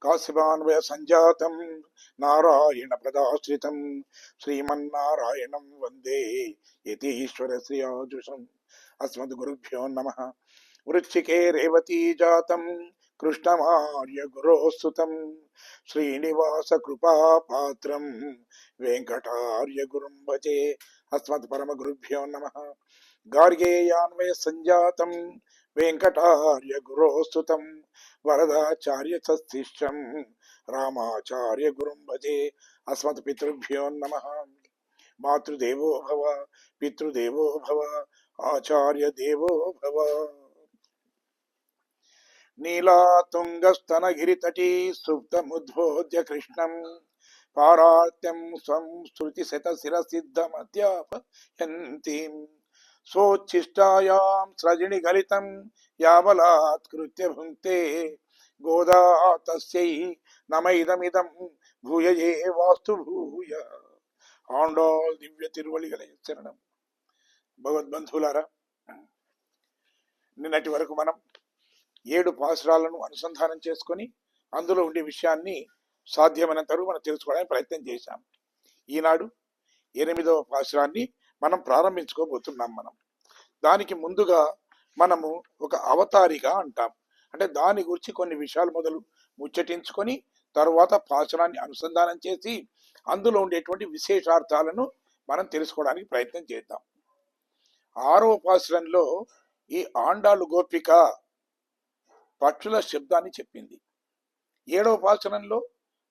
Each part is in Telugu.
కాశ్యపాన్వయ సంజాతం నారాయణ పదాశ్రితం శ్రీమన్నారాయణం వందే యతీశ్వర శ్రియాజుషం. అస్మద్ గురుభ్యో నమ. వృశ్చికే రేవతీ జాతం కృష్ణమార్య గురోస్తుతం శ్రీనివాస కృపాపాత్రం వెంకటార్య గురుం భజే. అస్మద్ పరమ గురుభ్యో నమ. గార్గేయాన్వయ సంజాతం వెంకటార్య గురోస్తుతం వరదాచార్య సశిష్యం రామాచార్య గురుం భజే. అస్మత్ పితృభ్యో నమ. మాతృదేవో భవ, పితృదేవో భవ, ఆచార్య దేవో భవ. నీలాతుంగస్తనగిరితటీ సుప్తముద్బోధ్య కృష్ణం పారాత్యం స్వం శృతి శతశిరసిద్ధమధ్యాపయంతీం సోచ్ఛిష్టాయాం స్రజిని గలితం యాబలాత్కృత్య భుంక్తే గోదా తస్యై నమైదమిదం భూయయే వాస్తు భూయ. ఆండాళ్ దివ్య తిరువళిగల శరణం. భగవద్బంధువులారా, నిన్నటి వరకు మనం 7 పాసురాలను అనుసంధానం చేసుకొని అందులో ఉండే విషయాన్ని సాధ్యమైనంత వరకు మనం తెలుసుకోవడానికి ప్రయత్నం చేశాం. ఈనాడు 8వ పాసురాన్ని మనం ప్రారంభించుకోబోతున్నాం. దానికి ముందుగా మనము ఒక అవతారిక అంటాం. అంటే దాని గురించి కొన్ని విషయాలు మొదలు ముచ్చటించుకొని తరువాత పాసురాన్ని అనుసంధానం చేసి అందులో ఉండేటువంటి విశేషార్థాలను మనం తెలుసుకోవడానికి ప్రయత్నం చేద్దాం. 6వ పాసురంలో ఈ ఆండాళ్ళు గోపిక పక్షుల శబ్దాన్ని చెప్పింది. 7వ పాసురంలో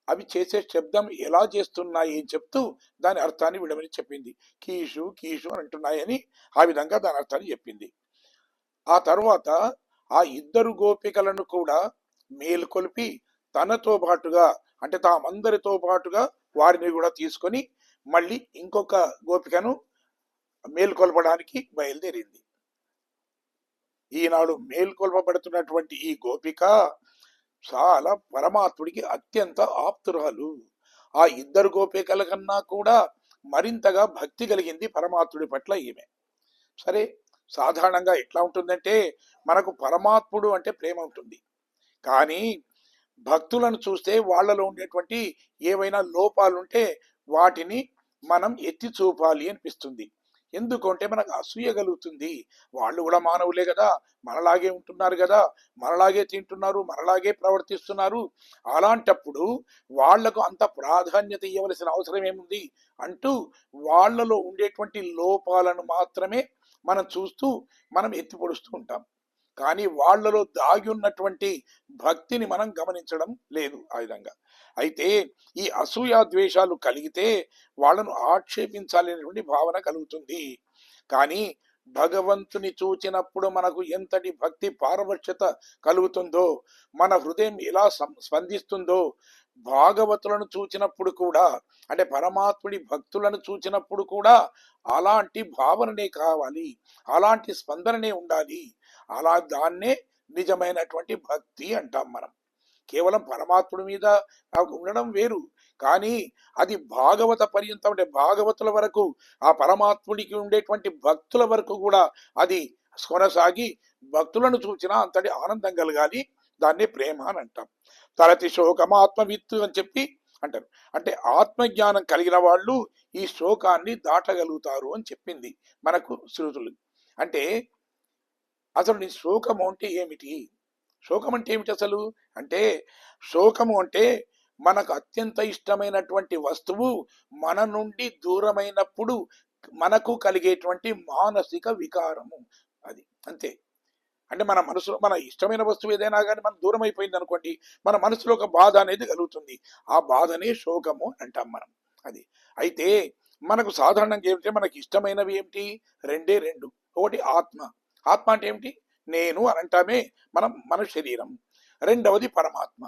అవి చేసే శబ్దం ఎలా చేస్తున్నాయి అని చెప్తూ దాని అర్థాన్ని విడమని చెప్పింది. కీషు కీషు అని అంటున్నాయని ఆ విధంగా దాని అర్థాన్ని చెప్పింది. ఆ తర్వాత ఆ 2 గోపికలను కూడా మేల్కొల్పి తనతో పాటుగా, అంటే తామందరితో పాటుగా వారిని కూడా తీసుకొని మళ్ళీ ఇంకొక గోపికను మేల్కొల్పడానికి బయలుదేరింది. ఈనాడు మేల్కొల్పబడుతున్నటువంటి ఈ గోపిక చాలా పరమాత్ముడికి అత్యంత ఆప్తురాలు. ఆ 2 గోపికల కన్నా కూడా మరింతగా భక్తి కలిగింది పరమాత్ముడి పట్ల ఈమె. సరే, సాధారణంగా ఎట్లా ఉంటుందంటే మనకు పరమాత్ముడు అంటే ప్రేమ ఉంటుంది, కానీ భక్తులను చూస్తే వాళ్ళలో ఉండేటువంటి ఏవైనా లోపాలుంటే వాటిని మనం ఎత్తి చూపాలి అనిపిస్తుంది. ఎందుకంటే మనకు అసూయ కలుగుతుంది. వాళ్ళు కూడా మానవులే కదా, మనలాగే ఉంటున్నారు కదా, మనలాగే తింటున్నారు, మనలాగే ప్రవర్తిస్తున్నారు. అలాంటప్పుడు వాళ్లకు అంత ప్రాధాన్యత ఇవ్వవలసిన అవసరం ఏముంది అంటూ వాళ్లలో ఉండేటువంటి లోపాలను మాత్రమే మనం చూస్తూ మనం ఎత్తి పొడుస్తూ ఉంటాం. కానీ వాళ్లలో దాగి ఉన్నటువంటి భక్తిని మనం గమనించడం లేదు ఆ విధంగా. అయితే ఈ అసూయ ద్వేషాలు కలిగితే వాళ్ళను ఆక్షేపించాలనేటువంటి భావన కలుగుతుంది. కానీ భగవంతుని చూచినప్పుడు మనకు ఎంతటి భక్తి పారవశ్యత కలుగుతుందో, మన హృదయం ఎలా స్పందిస్తుందో, భాగవతులను చూచినప్పుడు కూడా, అంటే పరమాత్ముడి భక్తులను చూచినప్పుడు కూడా అలాంటి భావననే కావాలి, అలాంటి స్పందననే ఉండాలి. అలా దాన్నే నిజమైనటువంటి భక్తి అంటాం మనం. కేవలం పరమాత్ముడి మీద ఉండడం వేరు, కానీ అది భాగవత పర్యంతం, అంటే భాగవతుల వరకు, ఆ పరమాత్ముడికి ఉండేటువంటి భక్తుల వరకు కూడా అది కొనసాగి భక్తులను చూచినా అంతటి ఆనందం కలగాలి. దాన్ని ప్రేమ అని అంటాం. తరతి శోకమాత్మవిత్తు అని చెప్పి అంటారు. అంటే ఆత్మజ్ఞానం కలిగిన వాళ్ళు ఈ శోకాన్ని దాటగలుగుతారు అని చెప్పింది మనకు శృతులు. అంటే అసలు నీ శోకము అంటే ఏమిటి? శోకం అంటే ఏమిటి అసలు? అంటే శోకము అంటే మనకు అత్యంత ఇష్టమైనటువంటి వస్తువు మన నుండి దూరమైనప్పుడు మనకు కలిగేటువంటి మానసిక వికారము, అది అంతే. అంటే మన మనసులో మన ఇష్టమైన వస్తువు ఏదైనా కానీ మనం దూరం అయిపోయింది అనుకోండి, మన మనసులో ఒక బాధ అనేది కలుగుతుంది. ఆ బాధనే శోకము అంటాం మనం. అది అయితే మనకు సాధారణంగా ఏమిటంటే మనకి ఇష్టమైనవి ఏమిటి? 2. ఒకటి ఆత్మ. ఆత్మ అంటే ఏమిటి? నేను అని అంటామే మనం, మన శరీరం. 2వది పరమాత్మ.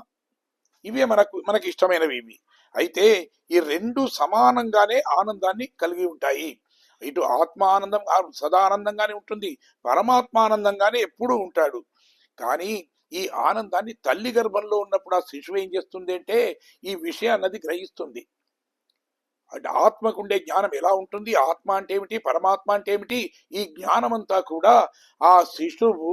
ఇవే మనకి ఇష్టమైనవి ఇవి. అయితే ఈ 2 సమానంగానే ఆనందాన్ని కలిగి ఉంటాయి. ఇటు ఆత్మ ఆనందం సదా ఆనందంగానే ఉంటుంది, పరమాత్మ ఆనందంగానే ఎప్పుడూ ఉంటాడు. కానీ ఈ ఆనందాన్ని తల్లి గర్భంలో ఉన్నప్పుడు ఆ శిశువు ఏం చేస్తుంది అంటే ఈ విషయాన్నది గ్రహిస్తుంది. అంటే ఆత్మకు ఉండే జ్ఞానం ఎలా ఉంటుంది, ఆత్మ అంటే ఏమిటి, పరమాత్మ అంటే ఏమిటి, ఈ జ్ఞానం అంతా కూడా ఆ శిశువు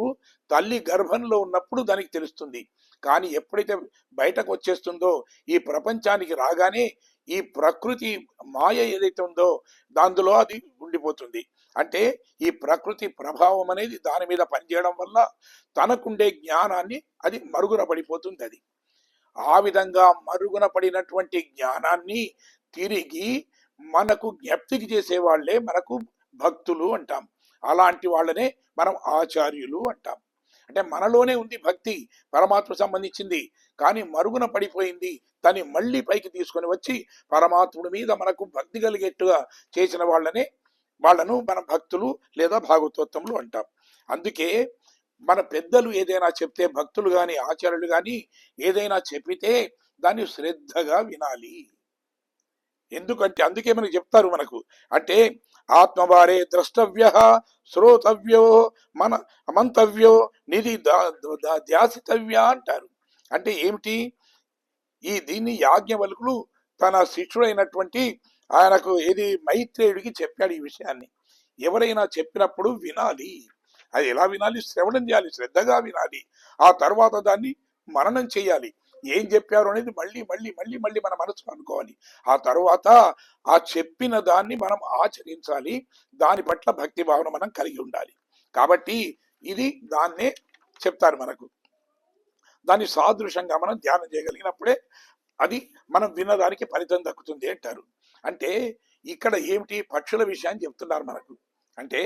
తల్లి గర్భంలో ఉన్నప్పుడు దానికి తెలుస్తుంది. కానీ ఎప్పుడైతే బయటకు వచ్చేస్తుందో ఈ ప్రపంచానికి రాగానే ఈ ప్రకృతి మాయ ఏదైతే ఉందో దానిలో అది ఉండిపోతుంది. అంటే ఈ ప్రకృతి ప్రభావం అనేది దాని మీద పనిచేయడం వల్ల తనకుండే జ్ఞానాన్ని అది మరుగున పడిపోతుంది. అది ఆ విధంగా మరుగున పడినటువంటి జ్ఞానాన్ని తిరిగి మనకు జ్ఞప్తికి చేసేవాళ్లే మనకు భక్తులు అంటాం. అలాంటి వాళ్ళనే మనం ఆచార్యులు అంటాం. అంటే మనలోనే ఉంది భక్తి, పరమాత్మ సంబంధించింది, కానీ మరుగున పడిపోయింది. దాన్ని మళ్ళీ పైకి తీసుకొని వచ్చి పరమాత్ముడి మీద మనకు భక్తి కలిగేట్టుగా చేసిన వాళ్ళను మన భక్తులు లేదా భాగవతోత్తములు అంటాం. అందుకే మన పెద్దలు ఏదైనా చెప్తే, భక్తులు గాని ఆచార్యులు గాని ఏదైనా చెప్పితే దాన్ని శ్రద్ధగా వినాలి. ఎందుకంటే అందుకే మనకు చెప్తారు మనకు, అంటే ఆత్మవారే ద్రష్టవ్య శ్రోతవ్యో మన మంతవ్యో నిధి ధ్యాసితవ్య అంటారు. అంటే ఏమిటి? దీన్ని యాజ్ఞవల్కులు తన శిష్యుడైనటువంటి ఆయనకు మైత్రేయుడికి చెప్పాడు ఈ విషయాన్ని. ఎవరైనా చెప్పినప్పుడు వినాలి. అది ఎలా వినాలి? శ్రవణం చేయాలి, శ్రద్ధగా వినాలి. ఆ తర్వాత దాన్ని మననం చేయాలి. ఏం చెప్పారు అనేది మళ్ళీ మళ్ళీ మళ్ళీ మళ్ళీ మన మనసులో అనుకోవాలి. ఆ తర్వాత ఆ చెప్పిన దాన్ని మనం ఆచరించాలి. దాని పట్ల భక్తి భావన మనం కలిగి ఉండాలి. కాబట్టి ఇది దాన్నే చెప్తారు మనకు. దాన్ని సాదృశంగా మనం ధ్యానం చేయగలిగినప్పుడే అది మనం వినడానికి ఫలితం దక్కుతుంది అంటారు. అంటే ఇక్కడ ఏమిటి? పక్షుల విషయాన్ని చెప్తున్నారు మనకు. అంటే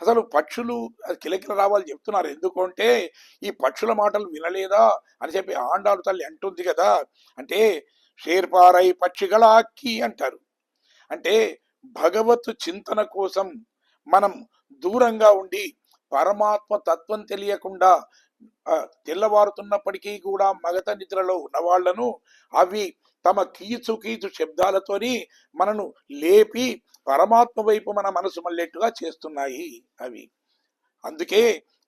అసలు పక్షులు కిలకిల రావాలి చెప్తున్నారు. ఎందుకంటే ఈ పక్షుల మాటలు వినలేదా అని చెప్పి ఆండాలు తల్లి అంటుంది కదా. అంటే షేర్పారై పక్షిಗಳ అక్కి అంటారు. అంటే భగవత్ చింతన కోసం మనం దూరంగా ఉండి పరమాత్మ తత్వం తెలియకుండా తెల్లవారుతున్నప్పటికీ కూడా మగత నిద్రలో ఉన్న వాళ్లను అవి తమ కీచు కీచు శబ్దాలతోని మనను లేపి పరమాత్మ వైపు మన మనసు మళ్ళేట్టుగా చేస్తున్నాయి అవి. అందుకే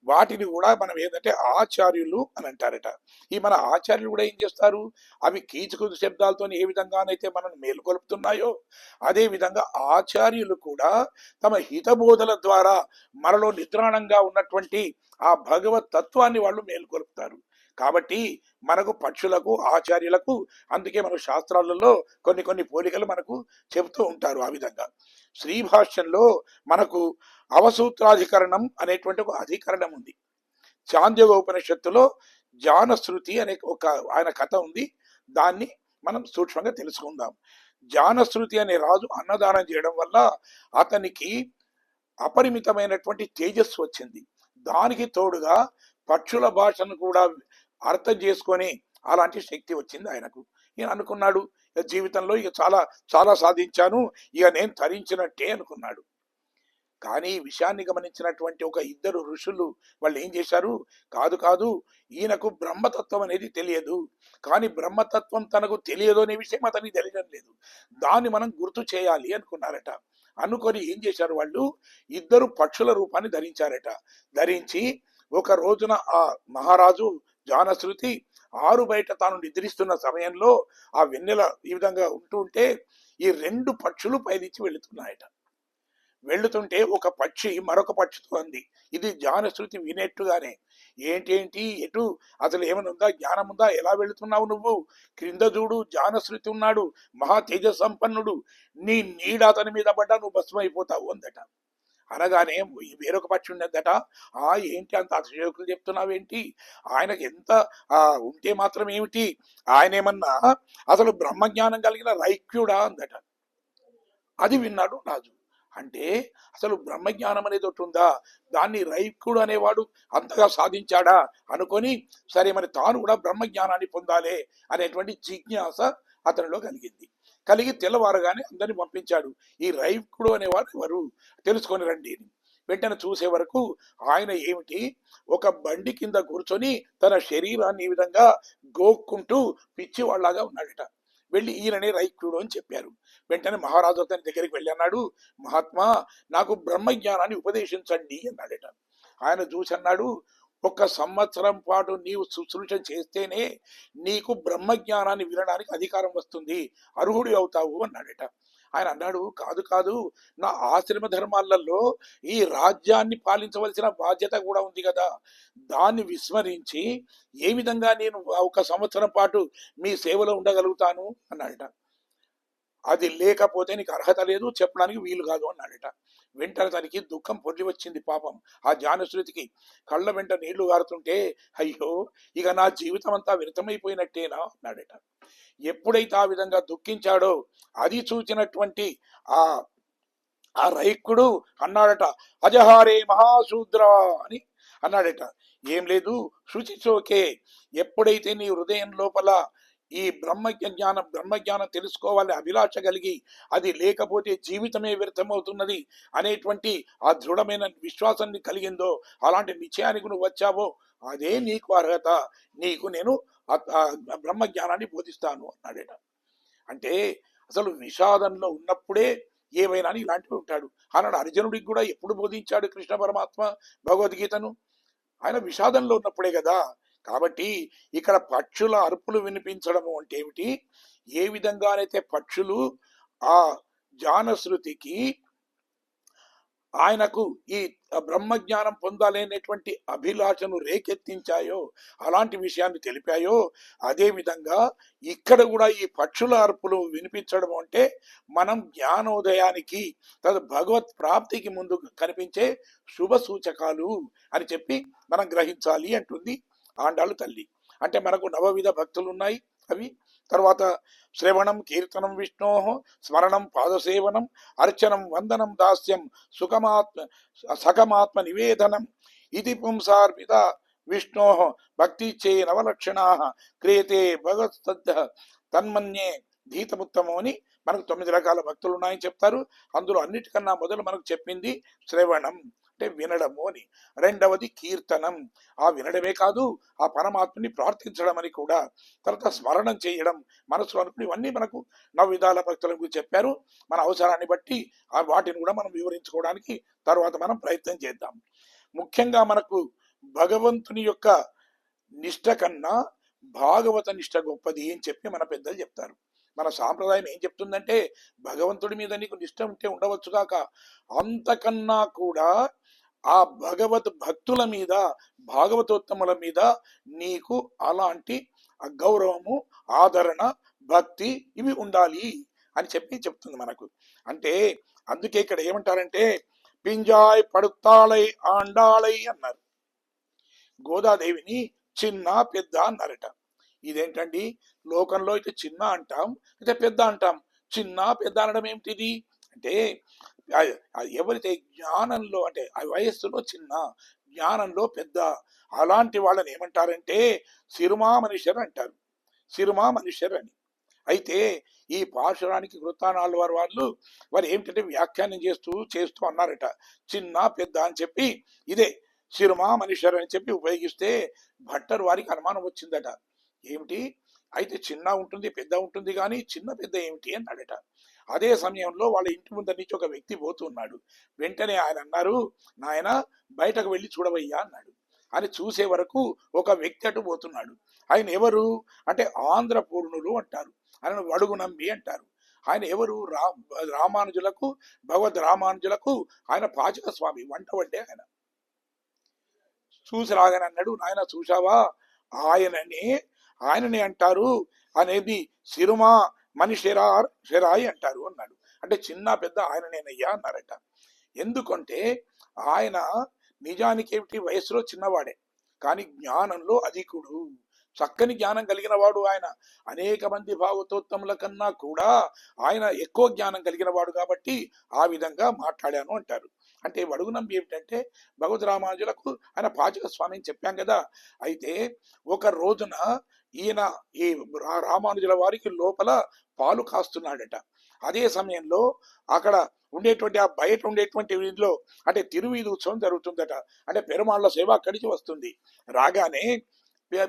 వాటిని కూడా మనం ఏంటంటే ఆచార్యులు అని అంటారట. ఈ మన ఆచార్యులు కూడా ఏం చేస్తారు? అవి కీచుకుదు శబ్దాలతో ఏ విధంగానైతే మనం మేలుకొల్పుతున్నాయో అదే విధంగా ఆచార్యులు కూడా తమ హితబోధల ద్వారా మనలో నిద్రాణంగా ఉన్నటువంటి ఆ భగవత్ తత్వాన్ని వాళ్ళు మేలుకొల్పుతారు. కాబట్టి మనకు పక్షులకు ఆచార్యులకు అందుకే మన శాస్త్రాలలో కొన్ని కొన్ని పోలికలు మనకు చెబుతూ ఉంటారు. ఆ విధంగా శ్రీభాష్యంలో మనకు అవసూత్రాధికరణం అనేటువంటి ఒక అధికరణం ఉంది. చాంద్యోగ ఉపనిషత్తులో జానశ్రుతి అనే ఒక ఆయన కథ ఉంది. దాన్ని మనం సూక్ష్మంగా తెలుసుకుందాం. జానశ్రుతి అనే రాజు అన్నదానం చేయడం వల్ల అతనికి అపరిమితమైనటువంటి తేజస్సు వచ్చింది. దానికి తోడుగా పక్షుల భాషను కూడా అర్థం చేసుకొని అలాంటి శక్తి వచ్చింది ఆయనకు. ఈయన అనుకున్నాడు, జీవితంలో ఇక చాలా చాలా సాధించాను, ఇక నేను తరించినట్టే అనుకున్నాడు. కానీ ఈ విషయాన్ని గమనించినటువంటి ఒక ఇద్దరు ఋషులు వాళ్ళు ఏం చేశారు? కాదు కాదు, ఈయనకు బ్రహ్మతత్వం అనేది తెలియదు, కానీ బ్రహ్మతత్వం తనకు తెలియదు అనే విషయం అతనికి తెలియడం లేదు, దాన్ని మనం గుర్తు చేయాలి అనుకున్నారట. అనుకొని ఏం చేశారు? వాళ్ళు ఇద్దరు పక్షుల రూపాన్ని ధరించారట. ధరించి ఒక రోజున ఆ మహారాజు జానశ్రుతి ఆరు బయట తాను నిద్రిస్తున్న సమయంలో ఆ వెన్నెల ఈ విధంగా ఉంటూ ఈ రెండు పక్షులు పైనుంచి వెళుతున్నాయట. వెళుతుంటే ఒక పక్షి మరొక పక్షితో అంది. ఇది జానశ్రుతి వినేట్టుగానే, ఏంటి ఎటు అసలు ఏమైనా ఉందా, జ్ఞానం ఉందా, ఎలా వెళుతున్నావు నువ్వు, క్రింద చూడు జానశ్రుతి ఉన్నాడు, మహా తేజ సంపన్నుడు, నీ నీడ అతని మీద పడ్డా నువ్వు భస్మైపోతావు అందట. అనగానే వేరొక పక్షి ఉండేదట. ఏంటి అంత అతిశయోక్తులు చెప్తున్నావేంటి, ఆయనకి ఎంత ఉంటే మాత్రం ఏమిటి, ఆయన ఏమన్నా అసలు బ్రహ్మజ్ఞానం కలిగిన రైక్యుడా అందట. అది విన్నాడు రాజు. అంటే అసలు బ్రహ్మజ్ఞానం అనేది ఒకటి ఉందా, దాన్ని రైకుడు అనేవాడు అంతగా సాధించాడా అనుకొని, సరే మరి తాను కూడా బ్రహ్మజ్ఞానాన్ని పొందాలే అనేటువంటి జిజ్ఞాస అతనిలో కలిగి తెల్లవారుగానే అందరిని పంపించాడు. ఈ రైకుడు అనేవాడు ఎవరు తెలుసుకొని రండి. వెంటనే చూసే వరకు ఆయన ఏమిటి, ఒక బండి కింద కూర్చొని తన శరీరాన్ని ఈ విధంగా గోక్కుంటూ పిచ్చివాళ్లాగా ఉన్నాడట. వెళ్ళి ఈయననే రైకుడు అని చెప్పారు. వెంటనే మహారాజు అతని దగ్గరికి వెళ్ళి అన్నాడు, మహాత్మా నాకు బ్రహ్మజ్ఞానాన్ని ఉపదేశించండి అన్నాడట. ఆయన చూసి అన్నాడు, 1 సంవత్సరం పాటు నీవు శుశ్రూష చేస్తేనే నీకు బ్రహ్మజ్ఞానాన్ని వినడానికి అధికారం వస్తుంది, అర్హుడి అవుతావు అన్నాడట. ఆయన అన్నాడు, కాదు కాదు, నా ఆశ్రమ ధర్మాలలో ఈ రాజ్యాన్ని పాలించవలసిన బాధ్యత కూడా ఉంది కదా, దాన్ని విస్మరించి ఏ విధంగా నేను 1 సంవత్సరం పాటు మీ సేవలో ఉండగలుగుతాను అన్నాడట. అది లేకపోతే నీకు అర్హత లేదు, చెప్పడానికి వీలు కాదు అన్నాడట. వెంటనే తనకి దుఃఖం పొర్లి వచ్చింది పాపం. ఆ జానశ్రుతికి కళ్ళ వెంట నీళ్లు గారుతుంటే, అయ్యో ఇక నా జీవితం అంతా వ్యర్థమైపోయినట్టేనా అన్నాడట. ఎప్పుడైతే ఆ విధంగా దుఃఖించాడో అది చూచినటువంటి ఆ ఆ రైక్కుడు అన్నాడట, అజహారే మహాశూద్ర అని అన్నాడట. ఏం లేదు, శుచిచోకే, ఎప్పుడైతే నీ హృదయం లోపల ఈ బ్రహ్మజ్ఞానం తెలుసుకోవాలి అభిలాష కలిగి, అది లేకపోతే జీవితమే వ్యర్థమవుతున్నది అనేటువంటి ఆ దృఢమైన విశ్వాసాన్ని కలిగిందో, అలాంటి నిశ్చయానికి నువ్వు వచ్చావో, అదే నీకు అర్హత, నీకు నేను బ్రహ్మజ్ఞానాన్ని బోధిస్తాను అన్నాడట. అంటే అసలు విషాదంలో ఉన్నప్పుడే ఏమైనా ఇలాంటివి ఉంటాడు అన్నాడు. అర్జునుడికి కూడా ఎప్పుడు బోధించాడు కృష్ణ పరమాత్మ భగవద్గీతను? ఆయన విషాదంలో ఉన్నప్పుడే కదా. కాబట్టి ఇక్కడ పక్షుల అరుపులు వినిపించడము అంటే ఏమిటి? ఏ విధంగానైతే పక్షులు ఆ జానశ్రుతికి ఆయనకు ఈ బ్రహ్మజ్ఞానం పొందాలనేటువంటి అభిలాషను రేకెత్తించాయో, అలాంటి విషయాన్ని తెలిపాయో, అదే విధంగా ఇక్కడ కూడా ఈ పక్షుల అరుపులు వినిపించడం అంటే మనం జ్ఞానోదయానికి భగవత్ ప్రాప్తికి ముందు కనిపించే శుభ సూచకాలు అని చెప్పి మనం గ్రహించాలి అంటుంది ఆండాళ్ళు తల్లి. అంటే మనకు నవవిధ భక్తులు ఉన్నాయి. అవి తర్వాత శ్రవణం కీర్తనం విష్ణో, స్మరణం పాదసేవనం, అర్చనం వందనం దాస్యం, సకమాత్మ నివేదనం, ఇది పుంసార్పిత విష్ణో భక్తి చే నవలక్షణా క్రియతే భగవత్ తన్మన్యే ధీతముత్తమం అని మనకు 9 రకాల భక్తులు ఉన్నాయని చెప్తారు. అందులో అన్నిటికన్నా మొదలు మనకు చెప్పింది శ్రవణం అంటే వినడము అని. రెండవది కీర్తనం, ఆ వినడమే కాదు ఆ పరమాత్మని ప్రార్థించడం అని కూడా. తర్వాత స్మరణం చేయడం, మనసులో అనుకుని, ఇవన్నీ మనకు 9 విధాల భక్తుల గురించి చెప్పారు. మన అవసరాన్ని బట్టి ఆ వాటిని కూడా మనం వివరించుకోవడానికి తర్వాత మనం ప్రయత్నం చేద్దాం. ముఖ్యంగా మనకు భగవంతుని యొక్క నిష్ట కన్నా భాగవత నిష్ట గొప్పది అని చెప్పి మన పెద్దలు చెప్తారు. మన సాంప్రదాయం ఏం చెప్తుందంటే, భగవంతుడి మీద నీకు నిష్ట ఉంటే ఉండవచ్చు కాక, అంతకన్నా కూడా ఆ భగవత్ భక్తుల మీద, భాగవతోత్తముల మీద నీకు అలాంటి గౌరవము, ఆదరణ, భక్తి ఇవి ఉండాలి అని చెప్పి చెప్తుంది మనకు. అంటే అందుకే ఇక్కడ ఏమంటారంటే, పింజాయ్ పడుతాళై ఆండాళై అన్నారు. గోదాదేవిని చిన్న పెద్ద అన్నారట. ఇదేంటండి, లోకంలో అయితే చిన్న అంటాం, అయితే పెద్ద అంటాం. చిన్న పెద్ద అనడం ఏమిటిది అంటే, ఎవరైతే జ్ఞానంలో అంటే ఆ వయస్సులో చిన్న, జ్ఞానంలో పెద్ద, అలాంటి వాళ్ళని ఏమంటారంటే సిరుమా మనుష్యర్ అంటారు. సిరుమా మనుష్యర్ అని. అయితే ఈ పాశురానికి వృత్తానాలు వారు ఏమిటంటే వ్యాఖ్యానం చేస్తూ అన్నారట, చిన్న పెద్ద అని చెప్పి ఇదే సిరుమా మనుష్యర్ అని చెప్పి ఉపయోగిస్తే భట్టర్ వారికి అనుమానం వచ్చిందట. ఏమిటి, అయితే చిన్న ఉంటుంది పెద్ద ఉంటుంది కానీ చిన్న పెద్ద ఏమిటి అన్నాడట. అదే సమయంలో వాళ్ళ ఇంటి ముందర నుంచి ఒక వ్యక్తి పోతున్నాడు. వెంటనే ఆయన అన్నారు, నాయన బయటకు వెళ్ళి చూడవయ్యా అన్నాడు. అని చూసే వరకు ఒక వ్యక్తి అటు పోతున్నాడు. ఆయన ఎవరు అంటే ఆంధ్రపూర్ణులు అంటారు, ఆయన వడుగు నంబి అంటారు. ఆయన ఎవరు, రామానుజులకు, భగవద్ రామానుజులకు ఆయన పాచక స్వామి, వంట వండే ఆయన. చూసి రాగానే అన్నాడు, నాయన చూశావా, ఆయననే అంటారు అనేది సిరుమా శరాయి అంటారు అన్నాడు. అంటే చిన్న పెద్ద ఆయననేనయ్యా అన్నారట. ఎందుకంటే ఆయన నిజానికి ఏమిటి, వయస్సులో చిన్నవాడే కానీ జ్ఞానంలో అధికుడు, చక్కని జ్ఞానం కలిగిన వాడు ఆయన. అనేక మంది భాగవతోత్తముల కన్నా కూడా ఆయన ఎక్కువ జ్ఞానం కలిగిన వాడు కాబట్టి ఆ విధంగా మాట్లాడాను అంటారు. అంటే వడుగు నంబి ఏమిటంటే భగవద్ రామానుజులకు ఆయన పాచక స్వామి అని చెప్పాం కదా. అయితే ఒక రోజున ఈయన ఈ రామానుజుల వారికి లోపల పాలు కాస్తున్నాడట. అదే సమయంలో అక్కడ ఉండేటువంటి ఆ బయట ఉండేటువంటి వీధిలో అంటే తిరువీధి ఉత్సవం జరుగుతుందట. అంటే పెరుమాళ్ళ సేవ అక్కడికి వస్తుంది. రాగానే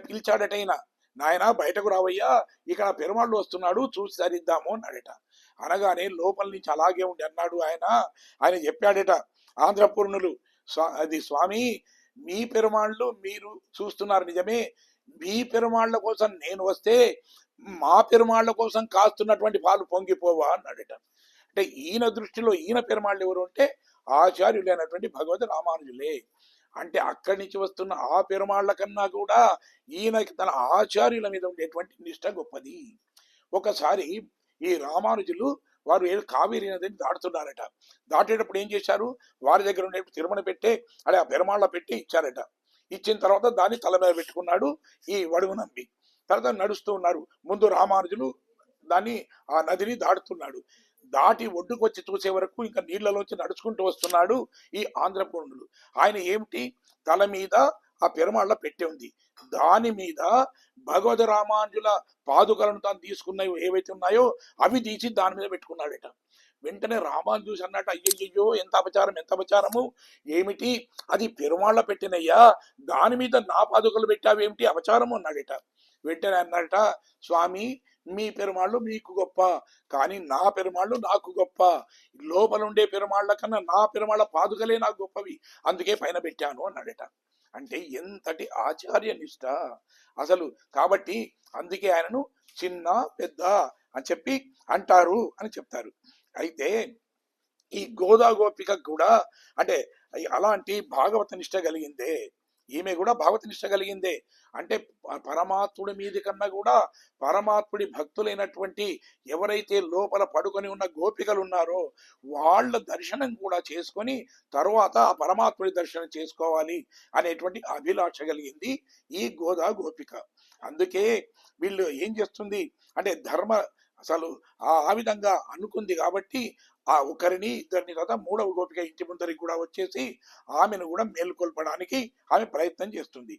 పిలిచాడట ఈయన, నాయన బయటకు రావయ్యా, ఇక్కడ పెరుమాళ్ళు వస్తున్నాడు, చూసి సరిద్దాము అన్నాడట. అనగానే లోపల నుంచి అలాగే ఉండి అన్నాడు ఆయన చెప్పాడట, ఆంధ్రపూర్ణులు అది స్వామి, మీ పెరుమాళ్ళు మీరు చూస్తున్నారు నిజమే, మీ పెరుమాళ్ళ కోసం నేను వస్తే మా పెరుమాళ్ళ కోసం కాస్తున్నటువంటి పాలు పొంగిపోవా అన్నాడట. అంటే ఈయన దృష్టిలో ఈయన పెరుమాళ్ళు ఎవరు అంటే ఆచార్యులైనటువంటి భగవద్ రామానుజులే. అంటే అక్కడి నుంచి వస్తున్న ఆ పెరుమాళ్ల కన్నా కూడా ఈయనకి తన ఆచార్యుల మీద ఉండేటువంటి నిష్ట గొప్పది. ఒకసారి ఈ రామానుజులు వారు కావేరి నదిని దాటుతున్నారట. దాటేటప్పుడు ఏం చేశారు, వారి దగ్గర ఉండే తిరుమల పెట్టే అదే ఆ పెరుమాళ్ళ పెట్టి ఇచ్చారట. ఇచ్చిన తర్వాత దాన్ని తల మీద పెట్టుకున్నాడు ఈ వడుగు నంబి. తర్వాత నడుస్తూ ఉన్నారు. ముందు రామానుజులు దాన్ని ఆ నదిని దాటుతున్నాడు. దాటి ఒడ్డుకు వచ్చి చూసే వరకు ఇంకా నీళ్లలోంచి నడుచుకుంటూ వస్తున్నాడు ఈ ఆంధ్రపూర్ణులు. ఆయన ఏమిటి, తల మీద ఆ పెరుమాళ్ళ పెట్టి ఉంది, దాని మీద భగవద్ రామానుజుల పాదుకలను తాను తీసుకున్నవి ఏవైతే ఉన్నాయో అవి తీసి దాని మీద పెట్టుకున్నాడట. వెంటనే రామాను చూసి అన్నట్టు, అయ్యయ్యో ఎంత అపచారం, ఎంత అపచారము, ఏమిటి అది పెరుమాళ్ళ పెట్టినయ్యా, దాని మీద నా పాదుకలు పెట్టావేమిటి, అపచారము అన్నాడట. వెంటనే అన్నాడట, స్వామి మీ పెరుమాళ్ళు మీకు గొప్ప, కానీ నా పెరుమాళ్ళు నాకు గొప్ప. లోపల ఉండే పెరుమాళ్ళ కన్నా నా పెరుమాళ్ళ పాదుకలే నాకు గొప్పవి, అందుకే పైన పెట్టాను అన్నాడట. అంటే ఎంతటి ఆచార్య నిష్ట అసలు. కాబట్టి అందుకే ఆయనను చిన్న పెద్ద అని చెప్పి అంటారు అని చెప్తారు. అయితే ఈ గోదా గోపిక కూడా అంటే అలాంటి భాగవత నిష్ట కలిగిందే, ఈమె కూడా భాగవత నిష్ట కలిగిందే. అంటే పరమాత్ముడి మీది కన్నా కూడా పరమాత్ముడి భక్తులైనటువంటి ఎవరైతే లోపల పడుకొని ఉన్న గోపికలు ఉన్నారో వాళ్ళ దర్శనం కూడా చేసుకొని తరువాత ఆ పరమాత్ముడి దర్శనం చేసుకోవాలి అనేటువంటి అభిలాష కలిగింది ఈ గోదా గోపిక. అందుకే వీళ్ళు ఏం చేస్తుంది అంటే ధర్మ అసలు ఆ విధంగా అనుకుంది కాబట్టి ఆ ఒకరిని ఇద్దరిని కదా మూడవ గోపిక ఇంటి ముందరికి కూడా వచ్చేసి ఆమెను కూడా మేల్కొల్పడానికి ఆమె ప్రయత్నం చేస్తుంది.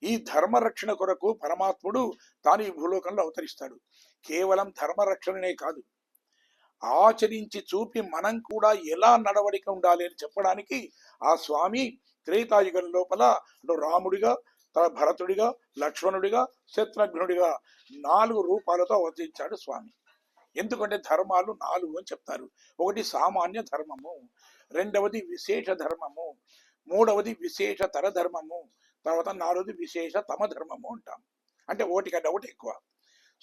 ఈ ధర్మరక్షణ కొరకు పరమాత్ముడు తాను ఈ భూలోకంలో అవతరిస్తాడు. కేవలం ధర్మరక్షణనే కాదు, ఆచరించి చూపి మనం కూడా ఎలా నడవడిక ఉండాలి అని చెప్పడానికి ఆ స్వామి త్రేతాయుగం లోపల రాముడిగా, భరతుడిగా, లక్ష్మణుడిగా, శత్రుఘ్నుడిగా 4 రూపాలతో అవతరించాడు స్వామి. ఎందుకంటే ధర్మాలు 4 అని చెప్తారు. ఒకటి సామాన్య ధర్మము, రెండవది విశేష ధర్మము, మూడవది విశేషతర ధర్మము, తర్వాత 4వది విశేష తమ ధర్మము అంటాం. అంటే ఒకటి కంటే ఒకటి ఎక్కువ.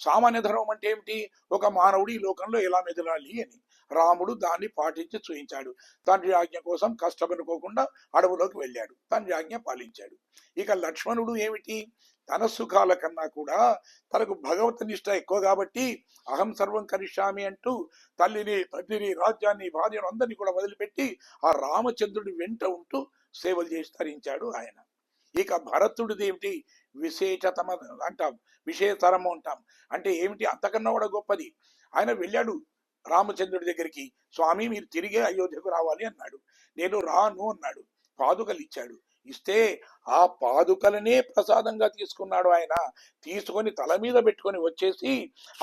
సామాన్య ధర్మం అంటే ఏమిటి, ఒక మానవుడు ఈ లోకంలో ఎలా మెదలాలి అని రాముడు దాన్ని పాటించి చూయించాడు. తండ్రి ఆజ్ఞ కోసం కష్టపడుకోకుండా అడవులోకి వెళ్ళాడు, తండ్రి ఆజ్ఞ పాలించాడు. ఇక లక్ష్మణుడు ఏమిటి, తన సుఖాల కన్నా కూడా తనకు భగవత్ నిష్ట ఎక్కువ కాబట్టి అహం సర్వం కరిష్యామి అంటూ తల్లిని, తండ్రిని, రాజ్యాన్ని, భార్యను అందరినీ కూడా వదిలిపెట్టి ఆ రామచంద్రుడి వెంట ఉంటూ సేవలు చేసి తరించాడు ఆయన. ఇక భరతుడిది ఏమిటి, విశేషతమ అంటాం, విశేషతరము అంటాం. అంటే ఏమిటి, అంతకన్నా కూడా గొప్పది. ఆయన వెళ్ళాడు రామచంద్రుడి దగ్గరికి, స్వామి మీరు తిరిగే అయోధ్యకు రావాలి అన్నాడు. నేను రాను అన్నాడు. పాదుకలు ఇచ్చాడు. ఇస్తే ఆ పాదుకలనే ప్రసాదంగా తీసుకున్నాడు ఆయన. తీసుకొని తల మీద పెట్టుకొని వచ్చేసి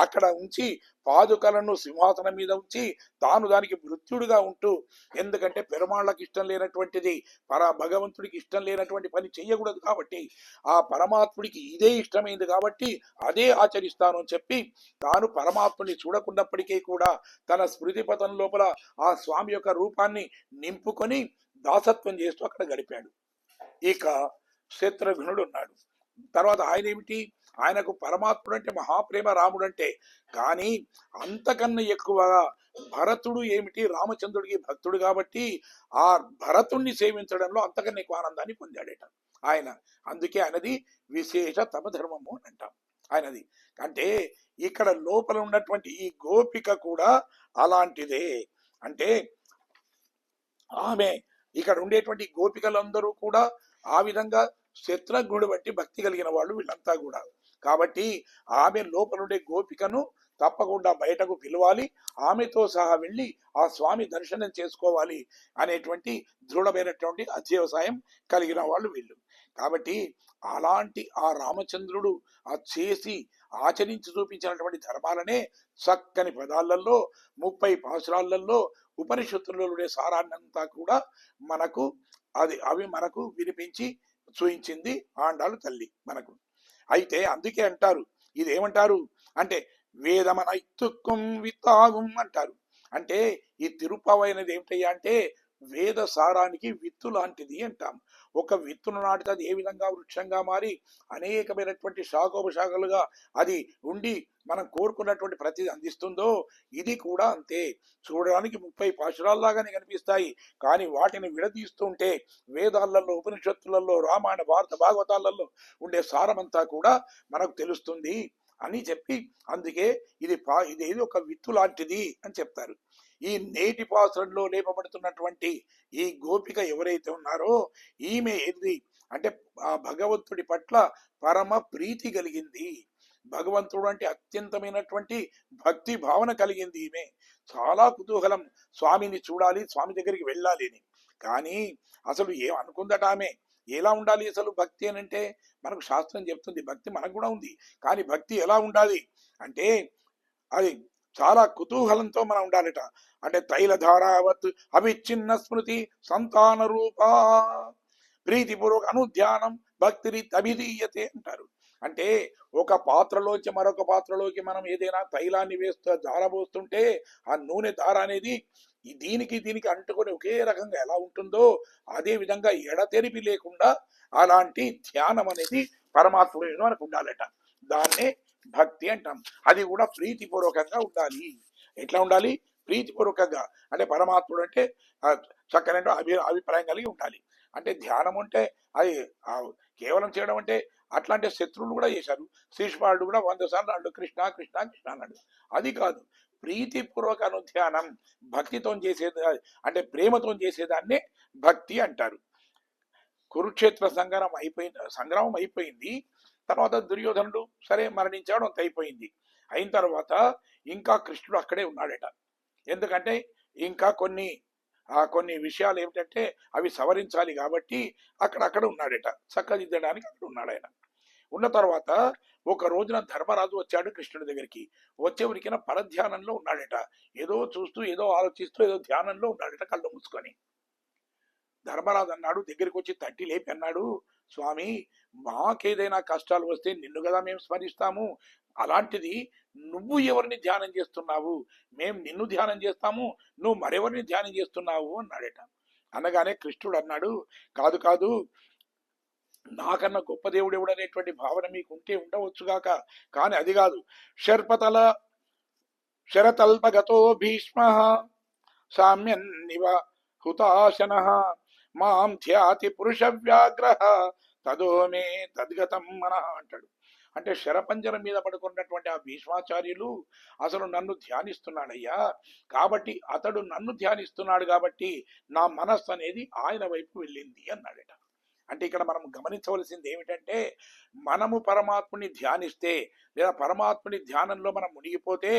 అక్కడ ఉంచి పాదుకలను సింహాసనం మీద ఉంచి తాను దానికి మృత్యుడుగా ఉంటూ, ఎందుకంటే పెరుమాళ్ళకి ఇష్టం లేనటువంటిది భగవంతుడికి ఇష్టం లేనటువంటి పని చెయ్యకూడదు కాబట్టి ఆ పరమాత్ముడికి ఇదే ఇష్టమైంది కాబట్టి అదే ఆచరిస్తాను అని చెప్పి తాను పరమాత్ముని చూడకున్నప్పటికీ కూడా తన స్మృతి పథం లోపల ఆ స్వామి యొక్క రూపాన్ని నింపుకొని దాసత్వం చేస్తూ అక్కడ గడిపాడు. ఇక శత్రుఘ్నుడు ఉన్నాడు. తర్వాత ఆయన ఏమిటి, ఆయనకు పరమాత్ముడు అంటే మహాప్రేమ రాముడు అంటే, కానీ అంతకన్నా ఎక్కువగా భరతుడు ఏమిటి, రామచంద్రుడికి భక్తుడు కాబట్టి ఆ భరతుణ్ణి సేవించడంలో అంతకన్నా ఎక్కువ ఆనందాన్ని పొందాడట ఆయన. అందుకే ఆయనది విశేష తమ ధర్మము అని అంటాం ఆయనది. అంటే ఇక్కడ లోపల ఉన్నటువంటి ఈ గోపిక కూడా అలాంటిదే. అంటే ఆమె ఇక్కడ ఉండేటువంటి గోపికలందరూ కూడా ఆ విధంగా శత్రుఘ్నుడు బట్టి భక్తి కలిగిన వాళ్ళు వీళ్ళంతా కూడా. కాబట్టి ఆమె లోపలుండే గోపికను తప్పకుండా బయటకు పిలవాలి, ఆమెతో సహా వెళ్ళి ఆ స్వామి దర్శనం చేసుకోవాలి అనేటువంటి దృఢమైనటువంటి అధ్యవసాయం కలిగిన వాళ్ళు వీళ్ళు. కాబట్టి అలాంటి ఆ రామచంద్రుడు ఆ చేసి ఆచరించి చూపించినటువంటి ధర్మాలనే చక్కని పదాలలో 30 పాసురాలలో ఉపనిషత్తులలో సారాన్నంతా కూడా మనకు అవి మనకు వినిపించి చూయించింది ఆండాಳು తల్లి మనకు. అయితే అందుకే అంటారు, ఇదేమంటారు అంటే వేదమనైతుక్కం విత్తాగుం అంటారు. అంటే ఈ తిరుపవైనది ఏమిటయ్యా అంటే వేద సారానికి విత్తు లాంటిది అంటాం. ఒక విత్తును నాటితే అది ఏ విధంగా వృక్షంగా మారి అనేకమైనటువంటి శాఖోపశాఖలుగా అది ఉండి మనం కోరుకున్నటువంటి ప్రతి అందిస్తుందో ఇది కూడా అంతే. చూడడానికి 30 పాశురాల్లాగానే కనిపిస్తాయి, కానీ వాటిని విడదీస్తుంటే వేదాలలో, ఉపనిషత్తులలో, రామాయణ, భారత, భాగవతాలలో ఉండే సారమంతా కూడా మనకు తెలుస్తుంది అని చెప్పి, అందుకే ఇదేది ఒక విత్తు లాంటిది అని చెప్తారు. ఈ నేటి పాత్రలో లేపబడుతున్నటువంటి ఈ గోపిక ఎవరైతే ఉన్నారో ఈమె ఏది అంటే ఆ భగవంతుడి పట్ల పరమ ప్రీతి కలిగింది. భగవంతుడు అంటే అత్యంతమైనటువంటి భక్తి భావన కలిగింది ఈమె. చాలా కుతూహలం, స్వామిని చూడాలి, స్వామి దగ్గరికి వెళ్ళాలి అని. కానీ అసలు ఏం అనుకుందట ఆమె, ఎలా ఉండాలి అసలు భక్తి అని అంటే మనకు శాస్త్రం చెప్తుంది, భక్తి మనకు కూడా ఉంది, కానీ భక్తి ఎలా ఉండాలి అంటే అది చాలా కుతూహలంతో మనం ఉండాలట. అంటే తైలధారావత్ అవిచ్ఛిన్న స్మృతి సంతాన రూప ప్రీతిపూర్వక అనుధ్యానం భక్తిని అభిధీయతే అంటారు. అంటే ఒక పాత్రలోంచి మరొక పాత్రలోకి మనం ఏదైనా తైలాన్ని దారబోస్తుంటే ఆ నూనె దార అనేది దీనికి అంటుకొని ఒకే రకంగా ఎలా ఉంటుందో అదే విధంగా ఎడతెరిపి లేకుండా అలాంటి ధ్యానం అనేది పరమాత్ముడు మనకు ఉండాలట. దాన్నే భక్తి అంటాం. అది కూడా ప్రీతిపూర్వకంగా ఉండాలి. ఎట్లా ఉండాలి? ప్రీతిపూర్వకంగా. అంటే పరమాత్ముడు అంటే చక్కని అభిప్రాయం కలిగి ఉండాలి. అంటే ధ్యానం అంటే అది కేవలం చేయడం అంటే అట్లాంటి శత్రువులు కూడా చేశారు. శ్రీష్పాడు కూడా 100 సార్లు అన్నాడు కృష్ణ కృష్ణ కృష్ణ అన్నాడు. అది కాదు, ప్రీతిపూర్వక అనుధ్యానం, భక్తితో చేసేది అంటే ప్రేమతో చేసేదాన్నే భక్తి అంటారు. కురుక్షేత్ర సంగ్రామం అయిపోయింది. తర్వాత దుర్యోధనుడు సరే మరణించాడు, అంత అయిపోయింది. అయిన తర్వాత ఇంకా కృష్ణుడు అక్కడే ఉన్నాడట. ఎందుకంటే ఇంకా కొన్ని విషయాలు ఏమిటంటే అవి సవరించాలి కాబట్టి అక్కడ ఉన్నాడట, చక్కదిద్దడానికి అక్కడ ఉన్నాడు ఆయన. ఉన్న తర్వాత ఒక రోజున ధర్మరాజు వచ్చాడు కృష్ణుడి దగ్గరికి. వచ్చేవరికిన పరధ్యానంలో ఉన్నాడట. ఏదో చూస్తూ, ఏదో ఆలోచిస్తూ, ఏదో ధ్యానంలో ఉన్నాడట కళ్ళు మూసుకొని. ధర్మరాజు అన్నాడు, దగ్గరికి వచ్చి తట్టి లేపి అన్నాడు, స్వామి మాకేదైనా కష్టాలు వస్తే నిన్ను కదా మేము స్మరిస్తాము, అలాంటిది నువ్వు ఎవరిని ధ్యానం చేస్తున్నావు? మేము నిన్ను ధ్యానం చేస్తాము, నువ్వు మరెవరిని ధ్యానం చేస్తున్నావు అన్నాడట. అనగానే కృష్ణుడు అన్నాడు, కాదు కాదు, నాకన్నా గొప్ప దేవుడు ఎవడనేటువంటి భావన మీకు ఉంటే ఉండవచ్చుగాక, కానీ అది కాదు. శరతల్పగతో భీష్మ సామ్యన్నివ హుతాశన మాం ధ్యాతి పురుష వ్యాగ్రహ తదో మే తద్గతం మన అంటాడు. అంటే శరపంజరం మీద పడుకున్నటువంటి ఆ భీష్మాచార్యులు అసలు నన్ను ధ్యానిస్తున్నాడయ్యా, కాబట్టి అతడు నన్ను ధ్యానిస్తున్నాడు కాబట్టి నా మనస్సు అనేది ఆయన వైపు వెళ్ళింది అన్నాడట. అంటే ఇక్కడ మనం గమనించవలసింది ఏమిటంటే, మనము పరమాత్ముని ధ్యానిస్తే లేదా పరమాత్ముని ధ్యానంలో మనం మునిగిపోతే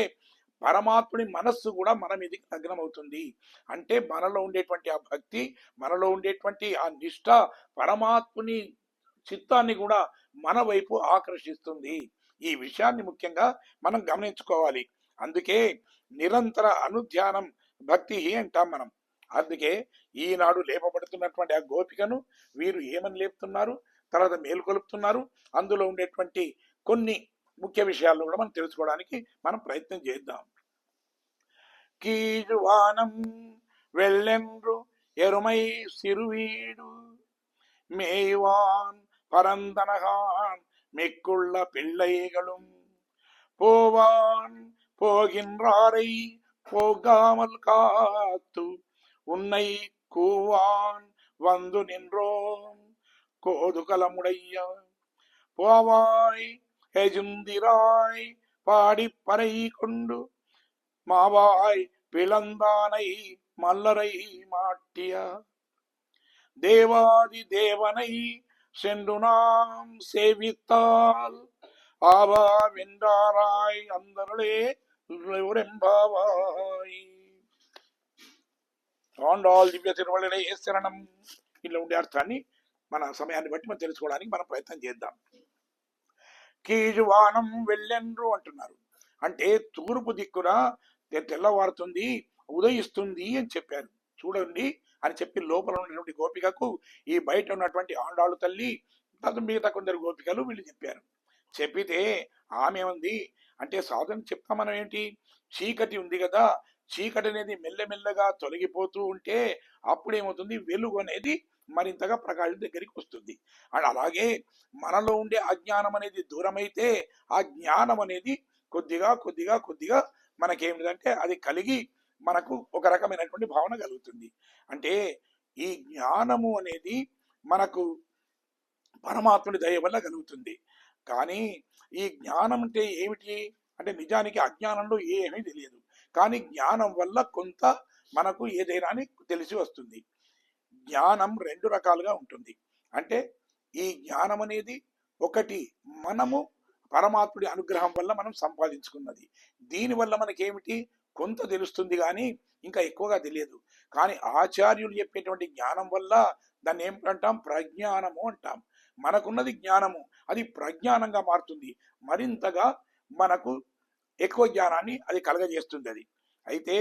పరమాత్ముని మనస్సు కూడా మన మీదకి లగ్నమవుతుంది. అంటే మనలో ఉండేటువంటి ఆ భక్తి, మనలో ఉండేటువంటి ఆ నిష్ఠ పరమాత్ముని చిత్తాన్ని కూడా మన వైపు ఆకర్షిస్తుంది. ఈ విషయాన్ని ముఖ్యంగా మనం గమనించుకోవాలి. అందుకే నిరంతర అనుధ్యానం భక్తి అంటాం మనం. అందుకే ఈనాడు లేపబడుతున్నటువంటి ఆ గోపికను వీరు ఏమని లేపుతున్నారు, తర్వాత మేలుకొలుపుతున్నారు, అందులో ఉండేటువంటి కొన్ని ముఖ్య విషయాలను కూడా మనం తెలుసుకోవడానికి మనం ప్రయత్నం చేద్దాం. కీజువానం వెళ్ళెండ్రు ఎరుమై సిరువీడు மேய்வான் பரந்தனகான் மிக்குள்ள பிள்ளைகளும் போவான் போகின்றாரை போகாமல் காத்து உன்னை கூவான் வந்து நின்றோம் கோதுகலமுடைய போவாய் எஜுந்திராய் பாடிப்பறை கொண்டு மாவாய் பிளந்தானை மல்லரை மாட்டிய தேவாதி தேவனை சென்று நாம் சேவித்தால் ஆவா வென்றாராய் అందరులే రెంబావాయ్. ఆండాల్ దివ్య తిరువళ్ళే శరణం. ఇలా ఉండే అర్థాన్ని మన సమయాన్ని బట్టి మనం తెలుసుకోవడానికి మనం ప్రయత్నం చేద్దాం. కీజువానం వెళ్ళెండ్రు అంటున్నారు. అంటే తూర్పు దిక్కున తెల్లవారుతుంది, ఉదయిస్తుంది అని చెప్పారు. చూడండి అని చెప్పి లోపల ఉన్నటువంటి గోపికకు ఈ బయట ఉన్నటువంటి ఆండాళ్ళు తల్లి మిగతా కొందరు గోపికలు వీళ్ళు చెప్పారు. చెప్పితే ఆమె ఉంది అంటే సాధన చెప్తాం మనం ఏంటి, చీకటి ఉంది కదా, చీకటి అనేది మెల్లమెల్లగా తొలగిపోతూ ఉంటే అప్పుడేమవుతుంది, వెలుగు అనేది మరింతగా ప్రకాశం దగ్గరికి వస్తుంది. అండ్ అలాగే మనలో ఉండే అజ్ఞానం అనేది దూరమైతే ఆ జ్ఞానం అనేది కొద్దిగా కొద్దిగా కొద్దిగా మనకేమిటంటే అది కలిగి మనకు ఒక రకమైనటువంటి భావన కలుగుతుంది. అంటే ఈ జ్ఞానము అనేది మనకు పరమాత్ముడి దయ వల్ల కలుగుతుంది. కానీ ఈ జ్ఞానం అంటే ఏమిటి అంటే నిజానికి అజ్ఞానంలో ఏమీ తెలియదు, కానీ జ్ఞానం వల్ల కొంత మనకు ఏదైనా అని తెలిసి వస్తుంది. జ్ఞానం రెండు రకాలుగా ఉంటుంది. అంటే ఈ జ్ఞానం అనేది ఒకటి మనము పరమాత్ముడి అనుగ్రహం వల్ల మనం సంపాదించుకున్నది. దీనివల్ల మనకేమిటి కొంత తెలుస్తుంది కానీ ఇంకా ఎక్కువగా తెలియదు. కానీ ఆచార్యులు చెప్పేటువంటి జ్ఞానం వల్ల దాన్ని ఏమిటంటాం, ప్రజ్ఞానము అంటాం. మనకున్నది జ్ఞానము, అది ప్రజ్ఞానంగా మారుతుంది, మరింతగా మనకు ఎక్కువ జ్ఞానాన్ని అది కలగజేస్తుంది. అది అయితే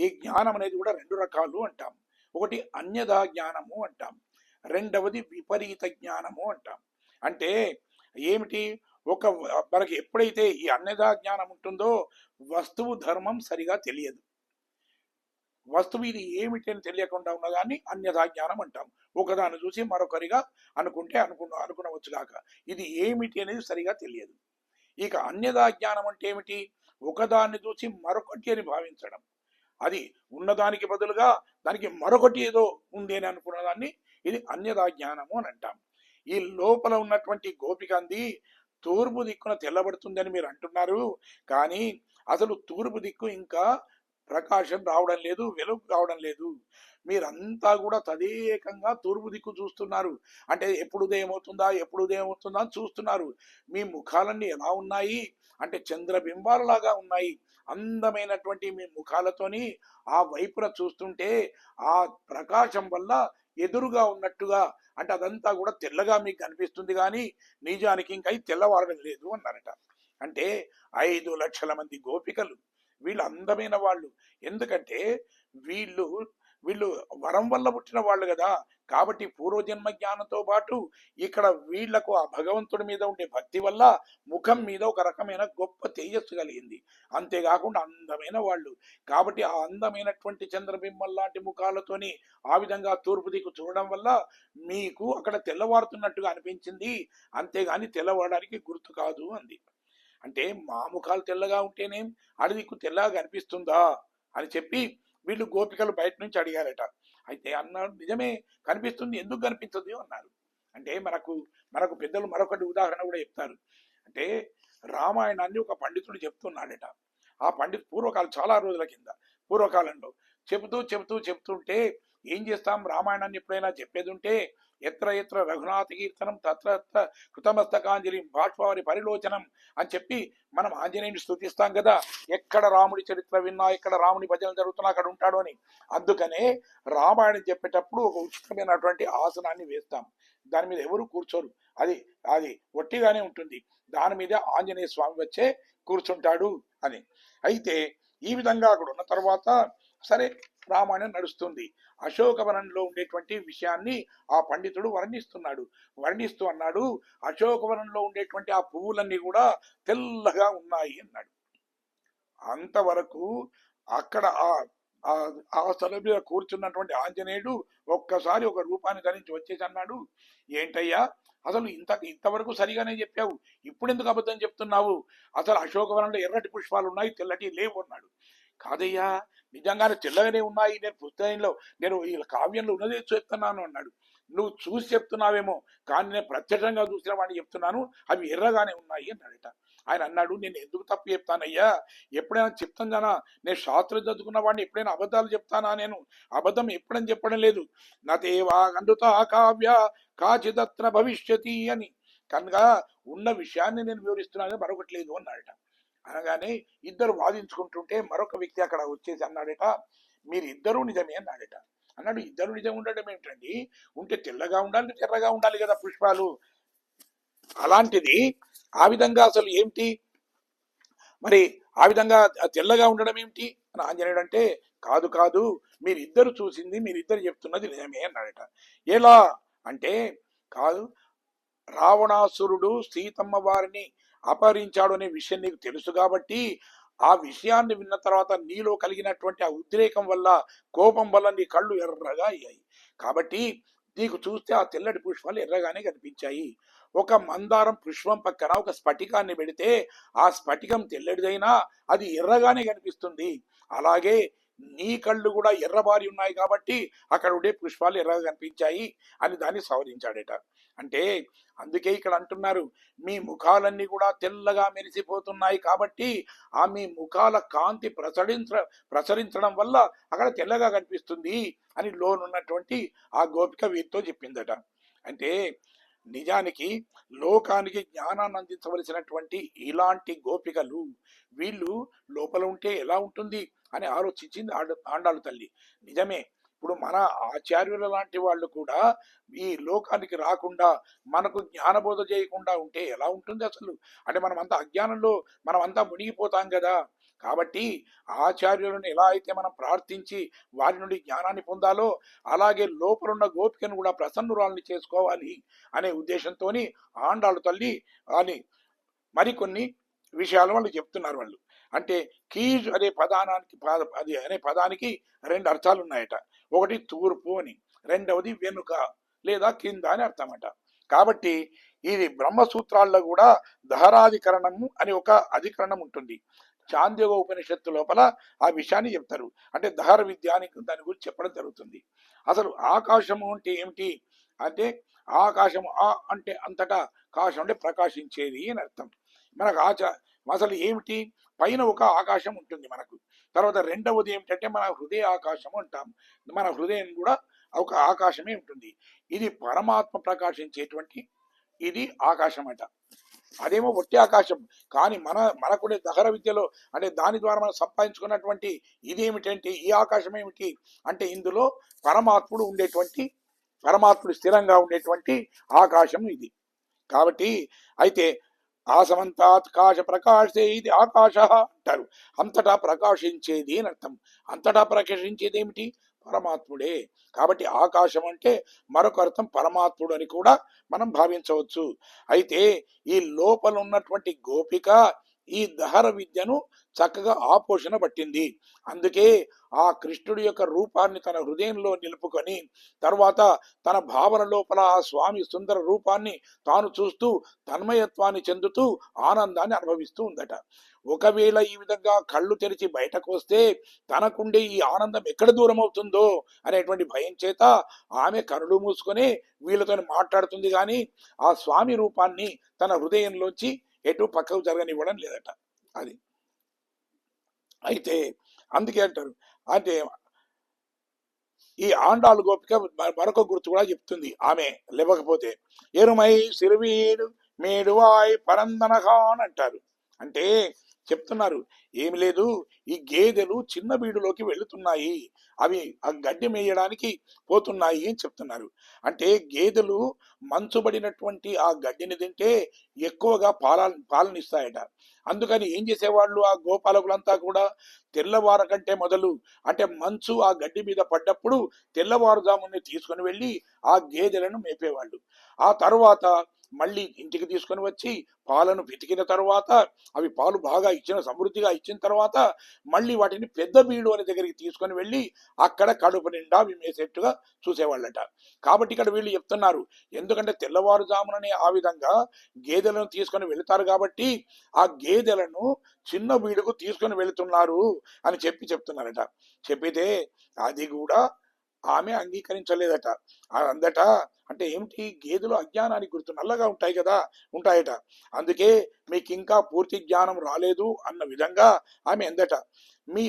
ఈ జ్ఞానం అనేది కూడా రెండు రకాలు అంటాం. ఒకటి అన్యథా జ్ఞానము అంటాం, రెండవది విపరీత జ్ఞానము అంటాం. అంటే ఏమిటి, ఒక మనకి ఎప్పుడైతే ఈ అన్యథా జ్ఞానం ఉంటుందో వస్తువు ధర్మం సరిగా తెలియదు, వస్తువు ఇది ఏమిటి అని తెలియకుండా ఉన్నదాన్ని అన్యథా జ్ఞానం అంటాం. ఒకదాన్ని చూసి మరొకరిగా అనుకునవచ్చుగాక ఇది ఏమిటి అనేది సరిగా తెలియదు. ఇక అన్యథా జ్ఞానం అంటే ఏమిటి, ఒకదాన్ని చూసి మరొకటి అని భావించడం, అది ఉన్నదానికి బదులుగా దానికి మరొకటి ఏదో ఉంది అని అనుకున్న దాన్ని ఇది అన్యథా జ్ఞానము అని అంటాం. ఈ లోపల ఉన్నటువంటి గోపికంది తూర్పు దిక్కున తెల్లబడుతుందని మీరు అంటున్నారు, కానీ అసలు తూర్పు దిక్కు ఇంకా ప్రకాశం రావడం లేదు, వెలుగు రావడం లేదు. మీరంతా కూడా తదేకంగా తూర్పు దిక్కు చూస్తున్నారు. అంటే ఎప్పుడు ఉదయం అవుతుందా అని చూస్తున్నారు. మీ ముఖాలన్నీ ఎలా ఉన్నాయి అంటే చంద్రబింబాలలాగా ఉన్నాయి. అందమైనటువంటి మీ ముఖాలతోని ఆ వైపున చూస్తుంటే ఆ ప్రకాశం వల్ల ఎదురుగా ఉన్నట్టుగా అంటే అదంతా కూడా తెల్లగా మీకు కనిపిస్తుంది, కానీ నిజానికి ఇంకా తెల్లవారడం లేదు అన్నారట. అంటే 5 లక్షల మంది గోపికలు, వీళ్ళు అందమైన వాళ్ళు. ఎందుకంటే వీళ్ళు వీళ్ళు వరం వల్ల పుట్టిన వాళ్ళు కదా, కాబట్టి పూర్వజన్మ జ్ఞానంతో పాటు ఇక్కడ వీళ్లకు ఆ భగవంతుడి మీద ఉండే భక్తి వల్ల ముఖం మీద ఒక రకమైన గొప్ప తేజస్సు కలిగింది. అంతేకాకుండా అందమైన వాళ్ళు, కాబట్టి ఆ అందమైనటువంటి చంద్రబింబం లాంటి ముఖాలతోని ఆ విధంగా తూర్పు దిక్కు చూడడం వల్ల మీకు అక్కడ తెల్లవారుతున్నట్టుగా అనిపించింది, అంతేగాని తెల్లవారడానికి గుర్తు కాదు అంది. అంటే మా ముఖాలు తెల్లగా ఉంటేనేం అడవికు తెల్లగా కనిపిస్తుందా అని చెప్పి వీళ్ళు గోపికలు బయట నుంచి అడిగారట. అయితే అన్నాడు, నిజమే కనిపిస్తుంది, ఎందుకు కనిపించదు అన్నారు. అంటే మనకు పెద్దలు మరొకటి ఉదాహరణ కూడా చెప్తారు. అంటే రామాయణాన్ని ఒక పండితుడు చెప్తున్నాడట. ఆ పండితు పూర్వకాలం చాలా రోజుల కింద పూర్వకాలంలో చెబుతుంటే ఏం చేస్తాం, రామాయణాన్ని ఎప్పుడైనా చెప్పేది ఉంటే ఎత్ర ఎత్ర రఘునాథ కీర్తనం తత్ర కృతమస్తకాంజలి బాష్పవారి పరిలోచనం అని చెప్పి మనం ఆంజనేయుని స్తుతిస్తాం కదా, ఎక్కడ రాముడి చరిత్ర విన్నా, ఎక్కడ రాముని భజనలు జరుగుతున్నా అక్కడ ఉంటాడు అని. అందుకనే రామాయణం చెప్పేటప్పుడు ఒక ఉచితమైనటువంటి ఆసనాన్ని వేస్తాం, దాని మీద ఎవరు కూర్చోరు, అది అది ఒట్టిగానే ఉంటుంది, దాని మీద ఆంజనేయ స్వామి వచ్చే కూర్చుంటాడు అని. అయితే ఈ విధంగా అక్కడ ఉన్న తర్వాత సరే రామాయణం నడుస్తుంది. అశోకవనంలో ఉండేటువంటి విషయాన్ని ఆ పండితుడు వర్ణిస్తూ అన్నాడు, అశోకవనంలో ఉండేటువంటి ఆ పువ్వులన్నీ కూడా తెల్లగా ఉన్నాయి అన్నాడు. అంతవరకు అక్కడ ఆ స్థలం మీద కూర్చున్నటువంటి ఆంజనేయుడు ఒక్కసారి ఒక రూపాన్ని ధరించి వచ్చేసి అన్నాడు, ఏంటయ్యా అసలు ఇంతవరకు సరిగానే చెప్పావు, ఇప్పుడు ఎందుకు అబద్ధం చెప్తున్నావు, అసలు అశోకవనంలో ఎర్రటి పుష్పాలు ఉన్నాయి, తెల్లటి లేవు అన్నాడు. కాదయ్యా నిజంగానే తెల్లగానే ఉన్నాయి, నేను పుస్తకంలో నేను ఈ కావ్యంలో ఉన్నదే చెప్తున్నాను అన్నాడు. నువ్వు చూసి చెప్తున్నావేమో, కానీ నేను ప్రత్యక్షంగా చూసిన వాడిని చెప్తున్నాను, అవి ఎర్రగానే ఉన్నాయి అన్నాడట. ఆయన అన్నాడు, నేను ఎందుకు తప్పు చెప్తానయ్యా, ఎప్పుడైనా చెప్తానా, నేను శాస్త్రం చదువుకున్న వాడిని ఎప్పుడైనా అబద్ధాలు చెప్తానా, నేను అబద్ధం ఎప్పుడని చెప్పడం లేదు, నతేవా అందుతా కావ్య కాచిదత్ర భవిష్యతి అని, కనుక ఉన్న విషయాన్ని నేను వివరిస్తున్నాను మరొకటి లేదు అన్నాడట. అనగానే ఇద్దరు వాదించుకుంటుంటే మరొక వ్యక్తి అక్కడ వచ్చేసి అన్నాడట, మీరిద్దరూ నిజమే అన్నాడట. అన్నాడు, ఇద్దరు నిజం ఉండడం ఏంటండి, ఉంటే తెల్లగా ఉండాలి తెల్లగా ఉండాలి కదా పుష్పాలు, అలాంటిది ఆ విధంగా అసలు ఏమిటి మరి, ఆ విధంగా తెల్లగా ఉండడం ఏమిటి అని ఆంజనేయుడు అంటే, కాదు మీరిద్దరు చూసింది, మీరిద్దరు చెప్తున్నది నిజమే అన్నాడట. ఎలా అంటే, కాదు రావణాసురుడు సీతమ్మ వారిని అపహరించాడు అనే విషయం నీకు తెలుసు కాబట్టి ఆ విషయాన్ని విన్న తర్వాత నీలో కలిగినటువంటి ఆ ఉద్రేకం వల్ల, కోపం వల్ల నీ కళ్ళు ఎర్రగా అయ్యాయి. కాబట్టి నీకు చూస్తే ఆ తెల్లటి పుష్పాలు ఎర్రగానే కనిపించాయి. ఒక మందారం పుష్పం పక్కన ఒక స్ఫటికాన్ని పెడితే ఆ స్ఫటికం తెల్లటిదైనా అది ఎర్రగానే కనిపిస్తుంది. అలాగే నీ కళ్ళు కూడా ఎర్రబారి ఉన్నాయి కాబట్టి అక్కడ ఉండే పుష్పాలు ఎర్రగా కనిపించాయి అని దాన్ని సవరించాడట. అంటే అందుకే ఇక్కడ అంటున్నారు, మీ ముఖాలన్నీ కూడా తెల్లగా మెరిసిపోతున్నాయి కాబట్టి ఆ మీ ముఖాల కాంతి ప్రసరించడం వల్ల అక్కడ తెల్లగా కనిపిస్తుంది అని లోనున్నటువంటి ఆ గోపిక వీరితో చెప్పిందట. అంటే నిజానికి లోకానికి జ్ఞానాన్ని అందించవలసినటువంటి ఇలాంటి గోపికలు వీళ్ళు లోపల ఉంటే ఎలా ఉంటుంది అని ఆలోచించింది ఆండాళ్ళు తల్లి. నిజమే, ఇప్పుడు మన ఆచార్యుల లాంటి వాళ్ళు కూడా ఈ లోకానికి రాకుండా మనకు జ్ఞానబోధ చేయకుండా ఉంటే ఎలా ఉంటుంది అసలు? అంటే మనమంతా అజ్ఞానంలో మనమంతా మునిగిపోతాం కదా. కాబట్టి ఆచార్యులను ఎలా అయితే మనం ప్రార్థించి వారి నుండి జ్ఞానాన్ని పొందాలో అలాగే లోపలున్న గోపికను కూడా ప్రసన్నురాల్ని చేసుకోవాలి అనే ఉద్దేశంతో ఆండాళ్ళు తల్లి అని మరికొన్ని విషయాలు వాళ్ళు చెప్తున్నారు. వాళ్ళు అంటే కీజ్ అనే పదానికి రెండు అర్థాలు ఉన్నాయట. ఒకటి తూర్పు అని, రెండవది వెనుక లేదా కింద అని అర్థమట. కాబట్టి ఇది బ్రహ్మసూత్రాల్లో కూడా దహరాధికరణము అని ఒక అధికరణం ఉంటుంది. చాంద్యోగ ఉపనిషత్తు లోపల ఆ విషయాన్ని చెప్తారు. అంటే దహర విద్య అని దాని గురించి చెప్పడం జరుగుతుంది. అసలు ఆకాశము అంటే ఏమిటి అంటే, ఆకాశము అంటే అంతటా, కాశం అంటే ప్రకాశించేది అని అర్థం. మనకు అసలు ఏమిటి, పైన ఒక ఆకాశం ఉంటుంది మనకు. తర్వాత రెండవది ఏమిటంటే మన హృదయ ఆకాశం అంటాం. మన హృదయం కూడా ఒక ఆకాశమే ఉంటుంది. ఇది పరమాత్మ ప్రకాశించేటువంటి ఇది ఆకాశం అట. అదేమో ఒట్టి ఆకాశం. కానీ మనకునే దహర విద్యలో అంటే దాని ద్వారా మనం సంపాదించుకున్నటువంటి ఇదేమిటంటే ఈ ఆకాశం ఏమిటి అంటే ఇందులో పరమాత్ముడు స్థిరంగా ఉండేటువంటి ఆకాశం ఇది. కాబట్టి అయితే ఆసమంతాత్ కాశ ప్రకాశే ఇది ఆకాశ అంటారు. అంతటా ప్రకాశించేది అని అర్థం. అంతటా ప్రకాశించేది ఏమిటి? పరమాత్ముడే. కాబట్టి ఆకాశం అంటే మరొక అర్థం పరమాత్ముడు అని కూడా మనం భావించవచ్చు. అయితే ఈ లోపల ఉన్నటువంటి గోపిక ఈ దహర విద్యను చక్కగా ఆపోషణ పట్టింది. అందుకే ఆ కృష్ణుడి యొక్క రూపాన్ని తన హృదయంలో నిలుపుకొని తర్వాత తన భావన లోపల ఆ స్వామి సుందర రూపాన్ని తాను చూస్తూ తన్మయత్వాన్ని చెందుతూ ఆనందాన్ని అనుభవిస్తూ ఉందట. ఒకవేళ ఈ విధంగా కళ్ళు తెరిచి బయటకు వస్తే తనకుండే ఈ ఆనందం ఎక్కడ దూరం అవుతుందో అనేటువంటి భయం చేత ఆమె కనులు మూసుకొని వీళ్ళతో మాట్లాడుతుంది, కానీ ఆ స్వామి రూపాన్ని తన హృదయంలోంచి ఎటు పక్కకు జరగనివ్వడం లేదట. అది అయితే అందుకే అంటారు. అంటే ఈ ఆండాళ్ళు గోపిక మరొక గుర్తు కూడా చెప్తుంది. ఆమె లేవకపోతే ఎరుమై సిరువీడు మేడువాయ్ పరందనఖాన్ అంటారు. అంటే చెప్తున్నారు, ఏమి లేదు, ఈ గేదెలు చిన్న బీడులోకి వెళుతున్నాయి, అవి ఆ గడ్డి మేయడానికి పోతున్నాయి అని చెప్తున్నారు. అంటే గేదెలు మంచుబడినటువంటి ఆ గడ్డిని తింటే ఎక్కువగా పాలనిస్తాయట. అందుకని ఏం చేసేవాళ్ళు ఆ గోపాలకులంతా కూడా తెల్లవార కంటే మొదలు అంటే మంచు ఆ గడ్డి మీద పడ్డప్పుడు తెల్లవారుజాముని తీసుకొని వెళ్ళి ఆ గేదెలను మేపేవాళ్ళు. ఆ తరువాత మళ్ళీ ఇంటికి తీసుకొని వచ్చి పాలను పితికిన తర్వాత అవి పాలు బాగా సమృద్ధిగా ఇచ్చిన తర్వాత మళ్ళీ వాటిని పెద్ద బీడు అనే దగ్గరికి తీసుకొని వెళ్ళి అక్కడ కడుపు నిండా అవి మేసేట్టుగా చూసేవాళ్ళట. కాబట్టి ఇక్కడ వీళ్ళు చెప్తున్నారు, ఎందుకంటే తెల్లవారుజాముననే ఆ విధంగా గేదెలను తీసుకొని వెళుతారు కాబట్టి ఆ గేదెలను చిన్న బీడుకు తీసుకొని వెళుతున్నారు అని చెప్తున్నారట. చెప్పితే అది కూడా ఆమె అంగీకరించలేదట. అందట అంటే ఏమిటి, గేదెలు అజ్ఞానానికి గుర్తు, నల్లగా ఉంటాయి కదా, ఉంటాయట. అందుకే మీకు ఇంకా పూర్తి జ్ఞానం రాలేదు అన్న విధంగా ఆమె అందట. మీ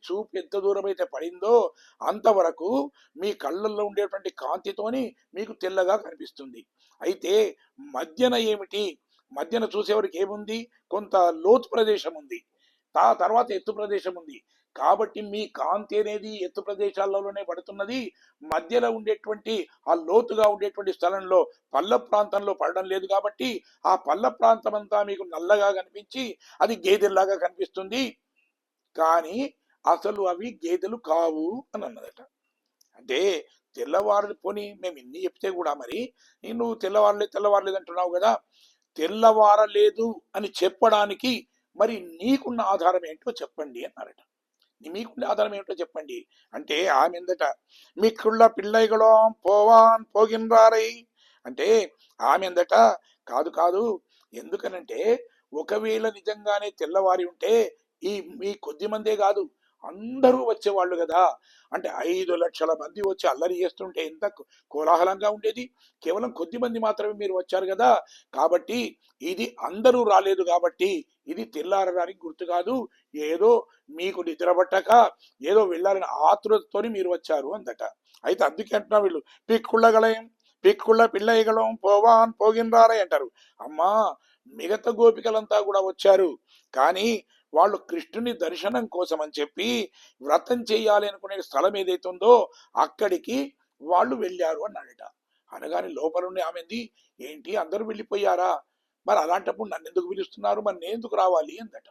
చూపు ఎంత దూరం అయితే పడిందో అంతవరకు మీ కళ్ళల్లో ఉండేటువంటి కాంతితోని మీకు తెల్లగా కనిపిస్తుంది. అయితే మధ్యన ఏమిటి, మధ్యన చూసేవారికి ఏముంది, కొంత లోతు ప్రదేశం ఉంది, తర్వాత ఎత్తు ప్రదేశం ఉంది. కాబట్టి మీ కాంతి అనేది ఎత్తు ప్రదేశాలలోనే పడుతున్నది. మధ్యలో ఉండేటువంటి ఆ లోతుగా ఉండేటువంటి స్థలంలో పల్ల ప్రాంతంలో పడడం లేదు. కాబట్టి ఆ పల్ల ప్రాంతం అంతా మీకు నల్లగా కనిపించి అది గేదెల్లాగా కనిపిస్తుంది, కానీ అసలు అవి గేదెలు కావు అని అన్నదట. అంటే తెల్లవారు పోని మేము ఇన్ని చెప్తే కూడా మరి నువ్వు తెల్లవారలేదు అంటున్నావు కదా, తెల్లవారలేదు అని చెప్పడానికి మరి నీకున్న ఆధారం ఏంటో చెప్పండి అన్నారట. మీకున్న ఆధారం ఏంటో చెప్పండి అంటే ఆమె ఎందట మీకుళ్ళ పిల్లైగళం పోవాన్ పోగిన్రారై అంటే ఆమె ఎందట కాదు కాదు, ఎందుకనంటే ఒకవేళ నిజంగానే తెల్లవారి ఉంటే ఈ మీ కొద్ది మందే కాదు అందరూ వచ్చేవాళ్ళు కదా. అంటే 5 లక్షల మంది వచ్చి అల్లరి చేస్తుంటే ఎంత కోలాహలంగా ఉండేది. కేవలం కొద్ది మంది మాత్రమే మీరు వచ్చారు కదా, కాబట్టి ఇది అందరూ రాలేదు కాబట్టి ఇది తెల్లారడానికి గుర్తు కాదు, ఏదో మీకు నిద్ర పట్టక ఏదో వెళ్ళాలని ఆతురతతోని మీరు వచ్చారు అందట. అయితే అందుకే అంటున్నా వీళ్ళు పిక్కుళ్ళగలయం పిక్కుళ్ళ పిల్లయ్యగలం పోవాన్ పోగిన్రారై అంటారు. అమ్మా మిగతా గోపికలంతా కూడా వచ్చారు, కానీ వాళ్ళు కృష్ణుని దర్శనం కోసం అని చెప్పి వ్రతం చేయాలి అనుకునే స్థలం ఏదైతే ఉందో అక్కడికి వాళ్ళు వెళ్ళారు అన్నాడట. అనగానే లోపలుండి ఆమెంది ఏంటి అందరూ వెళ్ళిపోయారా, మరి అలాంటప్పుడు నన్ను ఎందుకు పిలుస్తున్నారు, మరి నేను ఎందుకు రావాలి అందట.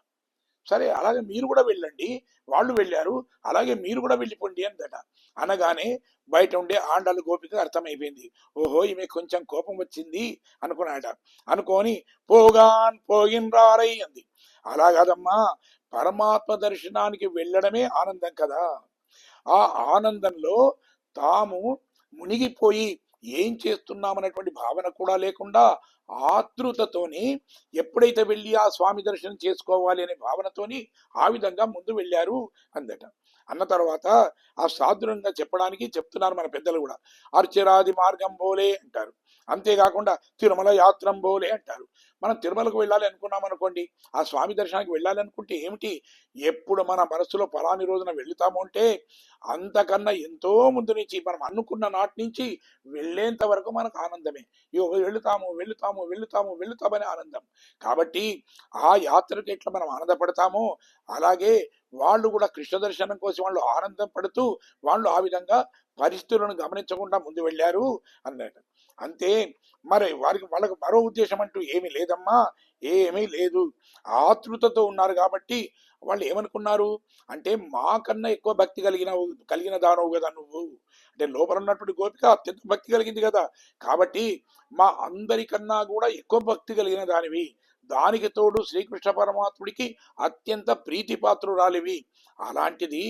సరే అలాగే మీరు కూడా వెళ్ళండి, వాళ్ళు వెళ్ళారు అలాగే మీరు కూడా వెళ్ళిపోండి అందట. అనగానే బయట ఉండే ఆండాలు గోపిక అర్థమైపోయింది, ఓహో ఈమె కొంచెం కోపం వచ్చింది అనుకున్నాడ. అనుకొని పోగాన్ పోగిన్రారై అంది. అలాగదమ్మా, పరమాత్మ దర్శనానికి వెళ్ళడమే ఆనందం కదా. ఆ ఆనందంలో తాము మునిగిపోయి ఏం చేస్తున్నామనేటువంటి భావన కూడా లేకుండా ఆతృతతోని ఎప్పుడైతే వెళ్ళి ఆ స్వామి దర్శనం చేసుకోవాలి అనే భావనతోని ఆ విధంగా ముందు వెళ్ళారు అందట. అన్న తర్వాత ఆ సాధురంగా చెప్పడానికి చెప్తున్నారు మన పెద్దలు కూడా. అర్చరాది మార్గం బోలే అంటారు, అంతేకాకుండా తిరుమల యాత్రం బోలే అంటారు. మనం తిరుమలకు వెళ్ళాలి అనుకున్నాం అనుకోండి, ఆ స్వామి దర్శనానికి వెళ్ళాలి అనుకుంటే ఏమిటి, ఎప్పుడు మన మనసులో పలాని రోజున వెళుతాము అంటే అంతకన్నా ఎంతో ముందు నుంచి మనం అనుకున్న నాటి నుంచి వెళ్ళేంత వరకు మనకు ఆనందమే. ఇగో వెళుతాము వెళుతాము వెళుతాము వెళుతామనే ఆనందం. కాబట్టి ఆ యాత్రకి ఎట్లా మనం ఆనందపడతామో అలాగే వాళ్ళు కూడా కృష్ణ దర్శనం కోసం వాళ్ళు ఆనందం పడుతూ వాళ్ళు ఆ విధంగా పరిస్థితులను గమనించకుండా ముందు వెళ్ళారు అన్నాడు. అంతే, మరి వాళ్ళకు మరో ఉద్దేశం అంటూ ఏమీ లేదమ్మా, ఏమీ లేదు. ఆతృతతో ఉన్నారు కాబట్టి వాళ్ళు ఏమనుకున్నారు అంటే మాకన్నా ఎక్కువ భక్తి కలిగిన దానవు కదా నువ్వు, అంటే లోపల ఉన్నటువంటి గోపిక అత్యంత భక్తి కలిగింది కదా, కాబట్టి మా అందరికన్నా కూడా ఎక్కువ భక్తి కలిగిన దానివి, దానికి తోడు శ్రీకృష్ణ పరమాత్ముడికి అత్యంత ప్రీతిపాత్రురాలివి. అలాంటిది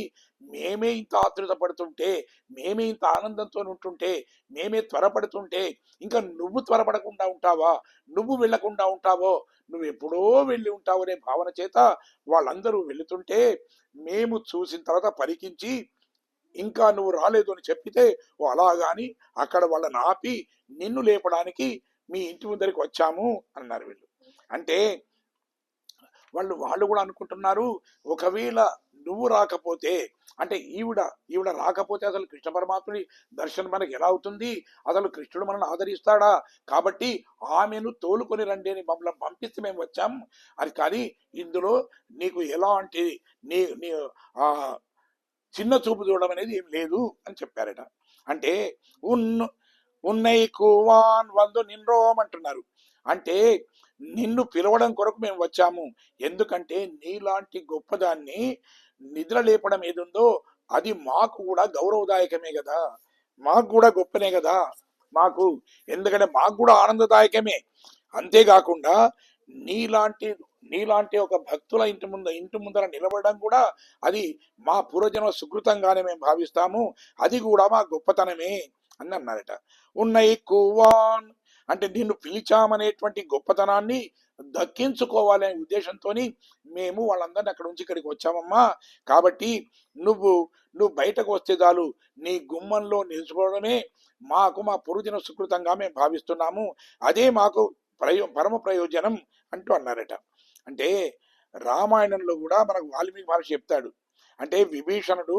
మేమే ఇంత ఆతృత పడుతుంటే, మేమే ఇంత ఆనందంతో ఉంటుంటే, మేమే త్వరపడుతుంటే ఇంకా నువ్వు త్వరపడకుండా ఉంటావా, నువ్వు వెళ్లకుండా ఉంటావో, నువ్వు ఎప్పుడో వెళ్ళి ఉంటావు అనే భావన చేత వాళ్ళందరూ వెళుతుంటే మేము చూసిన తర్వాత పరికించి ఇంకా నువ్వు రాలేదు అని చెప్పితే ఓ అలాగాని అక్కడ వాళ్ళని ఆపి నిన్ను లేపడానికి మీ ఇంటి ముందరికి వచ్చాము అన్నారు వీళ్ళు. అంటే వాళ్ళు కూడా అనుకుంటున్నారు, ఒకవేళ నువ్వు రాకపోతే అంటే ఈవిడ రాకపోతే అసలు కృష్ణ పరమాత్ముడి దర్శనం మనకి ఎలా అవుతుంది, అసలు కృష్ణుడు మనల్ని ఆదరిస్తాడా, కాబట్టి ఆమెను తోలుకొని రండి అని మమ్మల్ని పంపిస్తే మేము వచ్చాం అది, కానీ ఇందులో నీకు ఎలాంటి నీ నీ ఆ చిన్న చూపు చూడడం అనేది ఏం లేదు అని చెప్పారట. అంటే ఉన్నై కువాన్ వందు నిన్రోమ్ అంటున్నారు. అంటే నిన్ను పిలవడం కొరకు మేము వచ్చాము, ఎందుకంటే నీలాంటి గొప్పదాన్ని నిద్ర లేపడం ఏదుందో అది మాకు కూడా గౌరవదాయకమే కదా, మాకు కూడా గొప్పనే కదా మాకు, ఎందుకంటే మాకు కూడా ఆనందదాయకమే. అంతేకాకుండా నీలాంటి నీలాంటి ఒక భక్తుల ఇంటి ముందర నిలబడడం కూడా అది మా పూర్వజన్మ సుకృతంగానే మేము భావిస్తాము, అది కూడా మా గొప్పతనమే అని అన్నారట. ఉన్నయి కువాన్ అంటే నిన్ను పిలిచామనేటువంటి గొప్పతనాన్ని దక్కించుకోవాలనే ఉద్దేశంతో మేము వాళ్ళందరినీ అక్కడ నుంచి ఇక్కడికి వచ్చామమ్మా, కాబట్టి నువ్వు బయటకు వస్తే చాలు, నీ గుమ్మంలో నిలుచుకోవడమే మాకు మా పూర్వజన సుకృతంగా మేము భావిస్తున్నాము, అదే మాకు పరమ ప్రయోజనం అంటూ అన్నారట. అంటే రామాయణంలో కూడా మనకు వాల్మీకి మహర్షి చెప్తాడు. అంటే విభీషణుడు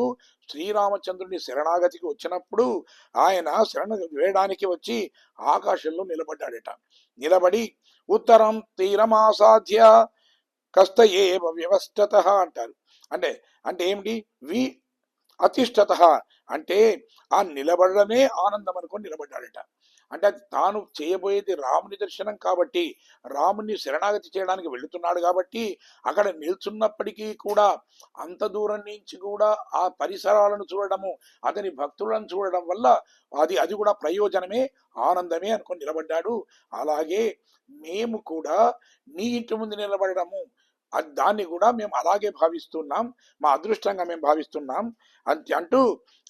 శ్రీరామచంద్రుని శరణాగతికి వచ్చినప్పుడు ఆయన శరణ వేయడానికి వచ్చి ఆకాశంలో నిలబడ్డాడట. నిలబడి ఉత్తరం తీరమాసాధ్య కస్త ఏవ వ్యవస్థత అంటారు. అంటే అంటే ఏమిటి అతిష్టత అంటే ఆ నిలబడమే ఆనందం అనుకొని నిలబడ్డాడట. అంటే అది తాను చేయబోయేది రాముని దర్శనం కాబట్టి, రాముని శరణాగతి చేయడానికి వెళుతున్నాడు కాబట్టి అక్కడ నిల్చున్నప్పటికీ కూడా అంత దూరం నుంచి కూడా ఆ పరిసరాలను చూడడము, అతని భక్తులను చూడడం వల్ల అది కూడా ప్రయోజనమే, ఆనందమే అనుకొని నిలబడ్డాడు. అలాగే మేము కూడా నీ ఇంటి ముందు నిలబడము దాన్ని కూడా మేము అలాగే భావిస్తున్నాం, మా అదృష్టంగా మేము భావిస్తున్నాం అంటూ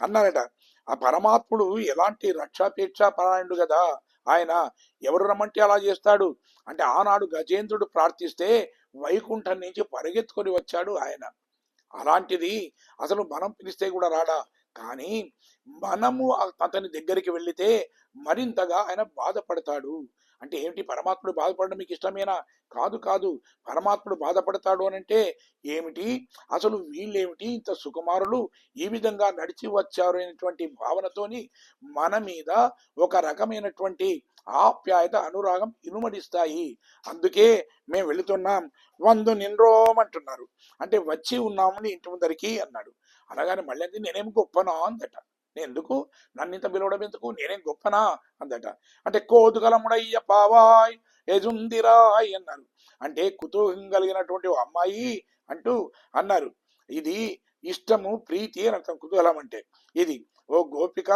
అన్నారట. ఆ పరమాత్ముడు ఎలాంటి రక్షాపేక్ష పరాయణుడు కదా ఆయన. ఎవరు రమ్మంటే అలా చేస్తాడు. అంటే ఆనాడు గజేంద్రుడు ప్రార్థిస్తే వైకుంఠం నుంచి పరిగెత్తుకొని వచ్చాడు ఆయన. అలాంటిది అసలు మనం పిలిస్తే కూడా రాడా, కానీ మనము అతని దగ్గరికి వెళితే మరింతగా ఆయన బాధపడతాడు. అంటే ఏమిటి, పరమాత్ముడు బాధపడడం మీకు ఇష్టమేనా? కాదు కాదు. పరమాత్ముడు బాధపడతాడు అని అంటే ఏమిటి, అసలు వీళ్ళేమిటి ఇంత సుకుమారులు ఈ విధంగా నడిచి వచ్చారు అనేటువంటి భావనతోని మన మీద ఒక రకమైనటువంటి ఆప్యాయత అనురాగం ఇనుమడిస్తాయి. అందుకే మేము వెళుతున్నాం, వందు నిన్రోమంటున్నారు. అంటే వచ్చి ఉన్నామని ఇంటి ముందరికి అన్నాడు. అనగానే మళ్ళీ నేనేం గొప్పనా అందట. ఎందుకు నన్ను ఇంత పిలవడం ఎందుకు, నేనేం గొప్పనా అందట. అంటే కోతుకలముడయ్య పావాయ్ యజుందిరాయ్ అన్నారు. అంటే కుతూహలం కలిగినటువంటి అమ్మాయి అంటూ అన్నారు. ఇది ఇష్టము ప్రీతి అని అర్థం కుతూహలం అంటే. ఇది ఓ గోపిక,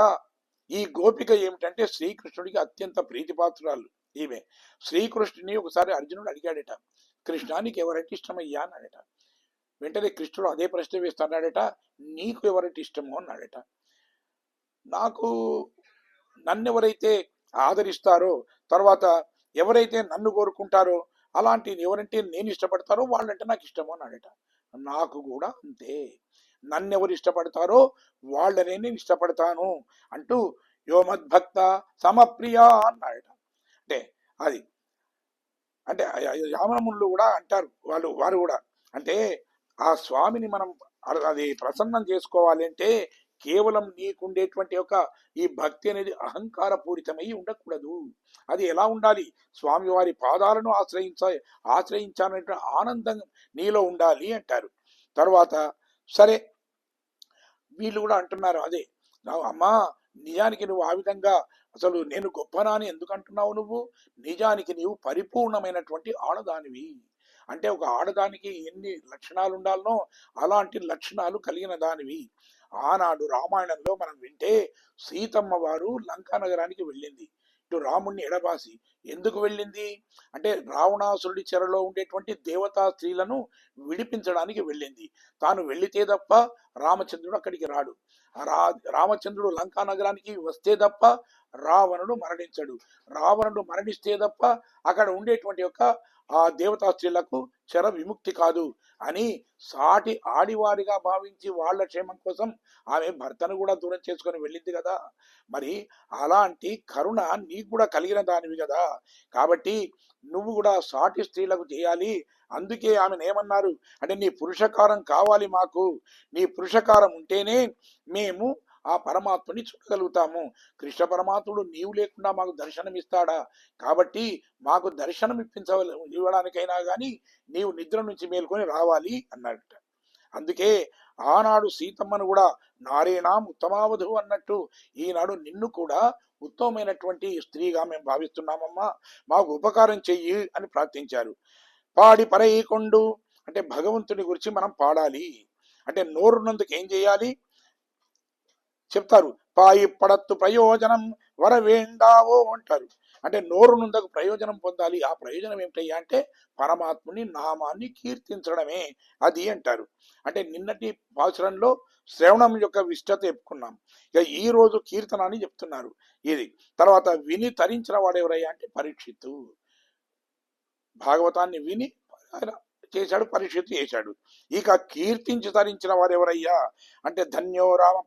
ఈ గోపిక ఏమిటంటే శ్రీకృష్ణుడికి అత్యంత ప్రీతిపాత్రురాలు ఈమె. శ్రీకృష్ణుని ఒకసారి అర్జునుడు అడిగాడట, కృష్ణానికి ఎవరంటే ఇష్టమయ్యా అన్నాడట. వెంటనే కృష్ణుడు అదే ప్రశ్న వేస్తున్నాడట, నీకు ఎవరంటే ఇష్టమో అన్నాడట. నాకు నన్ను ఎవరైతే ఆదరిస్తారో, తర్వాత ఎవరైతే నన్ను కోరుకుంటారో, అలాంటి ఎవరంటే నేను ఇష్టపడతారో వాళ్ళంటే నాకు ఇష్టమో అన్నాడట. నాకు కూడా అంతే, నన్ను ఎవరు ఇష్టపడతారో వాళ్ళనే నేను ఇష్టపడతాను అంటూ యో మద్భక్త సమప్రియ అన్నాడట. అంటే అది అంటే యామనములు కూడా అంటారు వారు కూడా. అంటే ఆ స్వామిని మనం అది ప్రసన్నం చేసుకోవాలి అంటే కేవలం నీకుండేటువంటి ఒక ఈ భక్తి అనేది అహంకార పూరితమై ఉండకూడదు. అది ఎలా ఉండాలి, స్వామివారి పాదాలను ఆశ్రయించాలనే ఆనందం నీలో ఉండాలి అంటారు. తర్వాత సరే వీళ్ళు కూడా అంటున్నారు అదే, అమ్మా నిజానికి నువ్వు ఆ విధంగా అసలు నేను గొప్పనా అని ఎందుకు అంటున్నావు, నువ్వు నిజానికి నీవు పరిపూర్ణమైనటువంటి ఆడదానివి. అంటే ఒక ఆడదానికి ఎన్ని లక్షణాలు ఉండాలనో అలాంటి లక్షణాలు కలిగిన దానివి. ఆనాడు రామాయణంలో మనం వింటే సీతమ్మ వారు లంకా నగరానికి వెళ్ళింది, ఇటు రాముణ్ణి ఎడబాసి. ఎందుకు వెళ్ళింది అంటే రావణాసురుడి చెరలో ఉండేటువంటి దేవతా స్త్రీలను విడిపించడానికి వెళ్ళింది. తాను వెళితే తప్ప రామచంద్రుడు అక్కడికి రాడు. రామచంద్రుడు లంకా నగరానికి వస్తే తప్ప రావణుడు మరణించడు. రావణుడు మరణిస్తే తప్ప అక్కడ ఉండేటువంటి యొక్క ఆ దేవతా స్త్రీలకు చెర విముక్తి కాదు అని సాటి ఆడివారిగా భావించి వాళ్ళ క్షేమం కోసం ఆమె భర్తను కూడా దూరం చేసుకొని వెళ్ళింది కదా. మరి అలాంటి కరుణ నీకు కూడా కలిగిన దానివి కదా, కాబట్టి నువ్వు కూడా సాటి స్త్రీలకు చేయాలి. అందుకే ఆమెను ఏమన్నారు అంటే నీ పురుషకారం కావాలి మాకు, నీ పురుషకారం ఉంటేనే మేము ఆ పరమాత్ముని చూడగలుగుతాము. కృష్ణ పరమాత్ముడు నీవు లేకుండా మాకు దర్శనం ఇస్తాడా, కాబట్టి మాకు దర్శనం ఇవ్వడానికైనా కానీ నీవు నిద్ర నుంచి మేల్కొని రావాలి అన్నాడట. అందుకే ఆనాడు సీతమ్మను కూడా నారేణాం ఉత్తమావధు అన్నట్టు ఈనాడు నిన్ను కూడా ఉత్తమమైనటువంటి స్త్రీగా మేము భావిస్తున్నామమ్మా, మాకు ఉపకారం చెయ్యి అని ప్రార్థించారు. పాడి పరైకొండు అంటే భగవంతుని గురించి మనం పాడాలి. అంటే నోరున్నందుకు ఏం చేయాలి చెప్తారు, పాయి పడత్తు ప్రయోజనం వరవేండావో అంటారు. అంటే నోరు నుందకు ప్రయోజనం పొందాలి. ఆ ప్రయోజనం ఏమిటయ్యా అంటే పరమాత్ముని నామాన్ని కీర్తించడమే అది అంటారు. అంటే నిన్నటి పాసురంలో శ్రవణం యొక్క విశిష్టత చెప్పుకున్నాం. ఇక ఈ రోజు కీర్తన అని చెప్తున్నారు. ఇది తర్వాత విని తరించిన వాడు ఎవరయ్యా అంటే పరీక్షిత్తు. భాగవతాన్ని విని చేశాడు, పరీక్షిత్తు చేశాడు. ఇక కీర్తించి తరించిన వారు ఎవరయ్యా అంటే ధన్యో రామ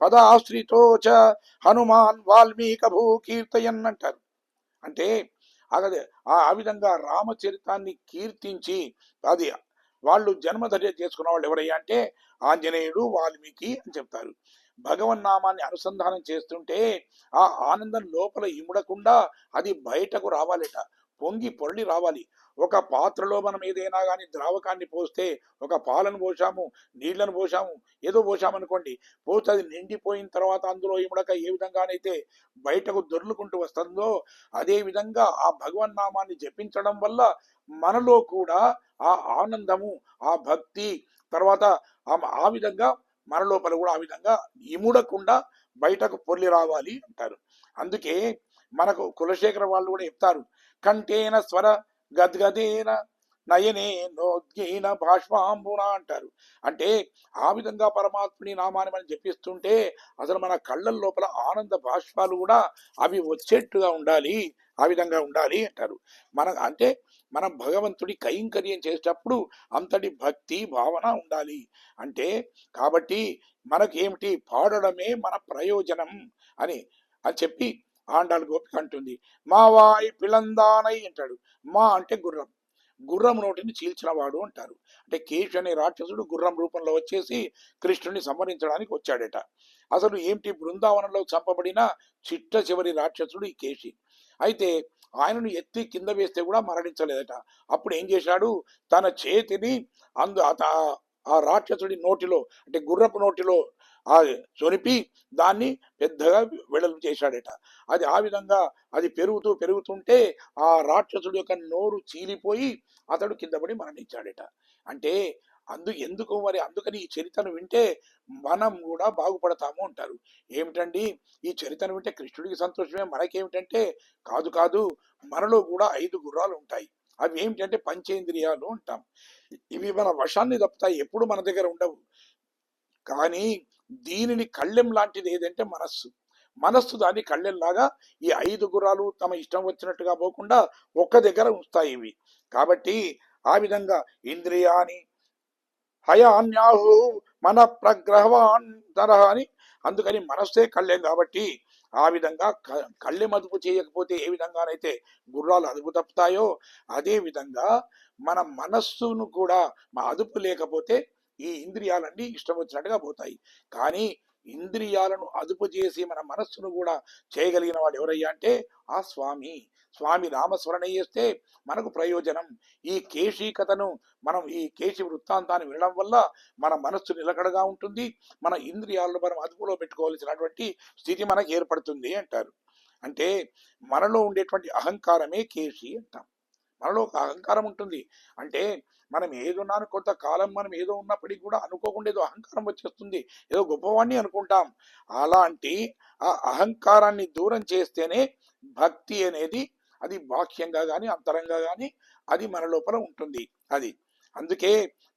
పదాశ్రితోచ హనుమాన్ వాల్మీక భూ కీర్తయన్ అంటారు. అంటే అదే ఆ విధంగా రామచరితాన్ని కీర్తించి అది వాళ్ళు జన్మధర్య చేసుకున్న వాళ్ళు ఎవరయ్యా అంటే ఆంజనేయుడు వాల్మీకి అని చెప్తారు. భగవన్నామాన్ని అనుసంధానం చేస్తుంటే ఆ ఆనందం లోపల ఇముడకుండా అది బయటకు రావాలట, పొంగి పొరలి రావాలి. ఒక పాత్రలో మనం ఏదైనా కానీ ద్రావకాన్ని పోస్తే, ఒక పాలను పోసాము, నీళ్లను పోసాము, ఏదో పోసామనుకోండి, పోతే అది నిండిపోయిన తర్వాత అందులో ఇముడక ఏ విధంగానైతే బయటకు దొర్లుకుంటూ వస్తుందో అదే విధంగా ఆ భగవన్నామాన్ని జపించడం వల్ల మనలో కూడా ఆ ఆనందము, ఆ భక్తి, తర్వాత ఆ విధంగా మన లోపల కూడా ఆ విధంగా ఇముడకుండా బయటకు పొర్లి రావాలి అంటారు. అందుకే మనకు కులశేఖర వాళ్ళు కూడా చెప్తారు, కంటేన స్వర గద్గదేన నయనే నోద్గీన బాష్పాంబున అంటారు. అంటే ఆ విధంగా పరమాత్ముని నామాన్ని మనం జపిస్తుంటే అసలు మన కళ్ళ లోపల ఆనంద బాష్పాలు కూడా అవి వచ్చేట్టుగా ఉండాలి, ఆ విధంగా ఉండాలి అంటారు. అంటే మనం భగవంతుడి కైంకర్యం చేసేటప్పుడు అంతటి భక్తి భావన ఉండాలి. అంటే కాబట్టి మనకేమిటి, పాడడమే మన ప్రయోజనం అని అని చెప్పి ఆండాళ్ గోపిక అంటుంది. మా వాయి పిలందానై అంటాడు. మా అంటే గుర్రం, గుర్రం నోటిని చీల్చినవాడు అంటారు. అంటే కేశు అనే రాక్షసుడు గుర్రం రూపంలో వచ్చేసి కృష్ణుని సంహరించడానికి వచ్చాడట. అసలు ఏమిటి, బృందావనంలో చంపబడిన చిట్ట చివరి రాక్షసుడు ఈ కేశి. అయితే ఆయనను ఎత్తి కింద వేస్తే కూడా మరణించలేదట. అప్పుడు ఏం చేశాడు, తన చేతిని ఆ రాక్షసుడి నోటిలో, అంటే గుర్రపు నోటిలో ఆ చొనిపి దాన్ని పెద్దగా వెడల్పు చేశాడట. అది ఆ విధంగా అది పెరుగుతూ పెరుగుతుంటే ఆ రాక్షసుడి యొక్క నోరు చీలిపోయి అతడు కింద పడి మరణించాడట. అంటే ఎందుకు మరి, అందుకని ఈ చరిత్రను వింటే మనం కూడా బాగుపడతాము అంటారు. ఏమిటండి, ఈ చరిత్రను వింటే కృష్ణుడికి సంతోషమే, మనకేమిటంటే కాదు కాదు, మనలో కూడా 5 గుర్రాలు ఉంటాయి. అవి ఏమిటంటే పంచేంద్రియాలు అంటాం. ఇవి మన వశాన్ని తప్పుతాయి, ఎప్పుడు మన దగ్గర ఉండవు. కానీ దీనిని కళ్ళెం లాంటిది ఏదంటే మనస్సు. మనస్సు దాన్ని కళ్ళెంలాగా ఈ 5 గుర్రాలు తమ ఇష్టం వచ్చినట్టుగా పోకుండా ఒక్క దగ్గర ఉంచుతాయి ఇవి. కాబట్టి ఆ విధంగా ఇంద్రియాని హయాన్యాహు మన ప్రగ్రహవాంతర అని, అందుకని మనస్సే కళ్ళెం కాబట్టి ఆ విధంగా కళ్ళెం అదుపు చేయకపోతే ఏ విధంగానైతే గుర్రాలు అదుపు తప్పుతాయో అదే విధంగా మన మనస్సును కూడా మా అదుపు లేకపోతే ఈ ఇంద్రియాలన్నీ ఇష్టం వచ్చినట్టుగా పోతాయి. కానీ ఇంద్రియాలను అదుపు చేసి మన మనస్సును కూడా చేయగలిగిన వాడు ఎవరయ్యా అంటే ఆ స్వామి నామస్మరణ చేస్తే మనకు ప్రయోజనం. ఈ కేశీ కథను మనం, ఈ కేశి వృత్తాంతాన్ని వినడం వల్ల మన మనస్సు నిలకడగా ఉంటుంది, మన ఇంద్రియాలను మనం అదుపులో పెట్టుకోవాల్సినటువంటి స్థితి మనకు ఏర్పడుతుంది అంటారు. అంటే మనలో ఉండేటువంటి అహంకారమే కేశి అంటాం. మనలో ఒక అహంకారం ఉంటుంది. అంటే మనం ఏదున్నాను కొంతకాలం మనం ఏదో ఉన్నప్పటికీ కూడా అనుకోకుండా ఏదో అహంకారం వచ్చేస్తుంది, ఏదో గొప్పవాణ్ణి అనుకుంటాం. అలాంటి ఆ అహంకారాన్ని దూరం చేస్తేనే భక్తి అనేది అది బాహ్యంగా కానీ అంతరంగా కానీ అది మన లోపల ఉంటుంది. అది అందుకే,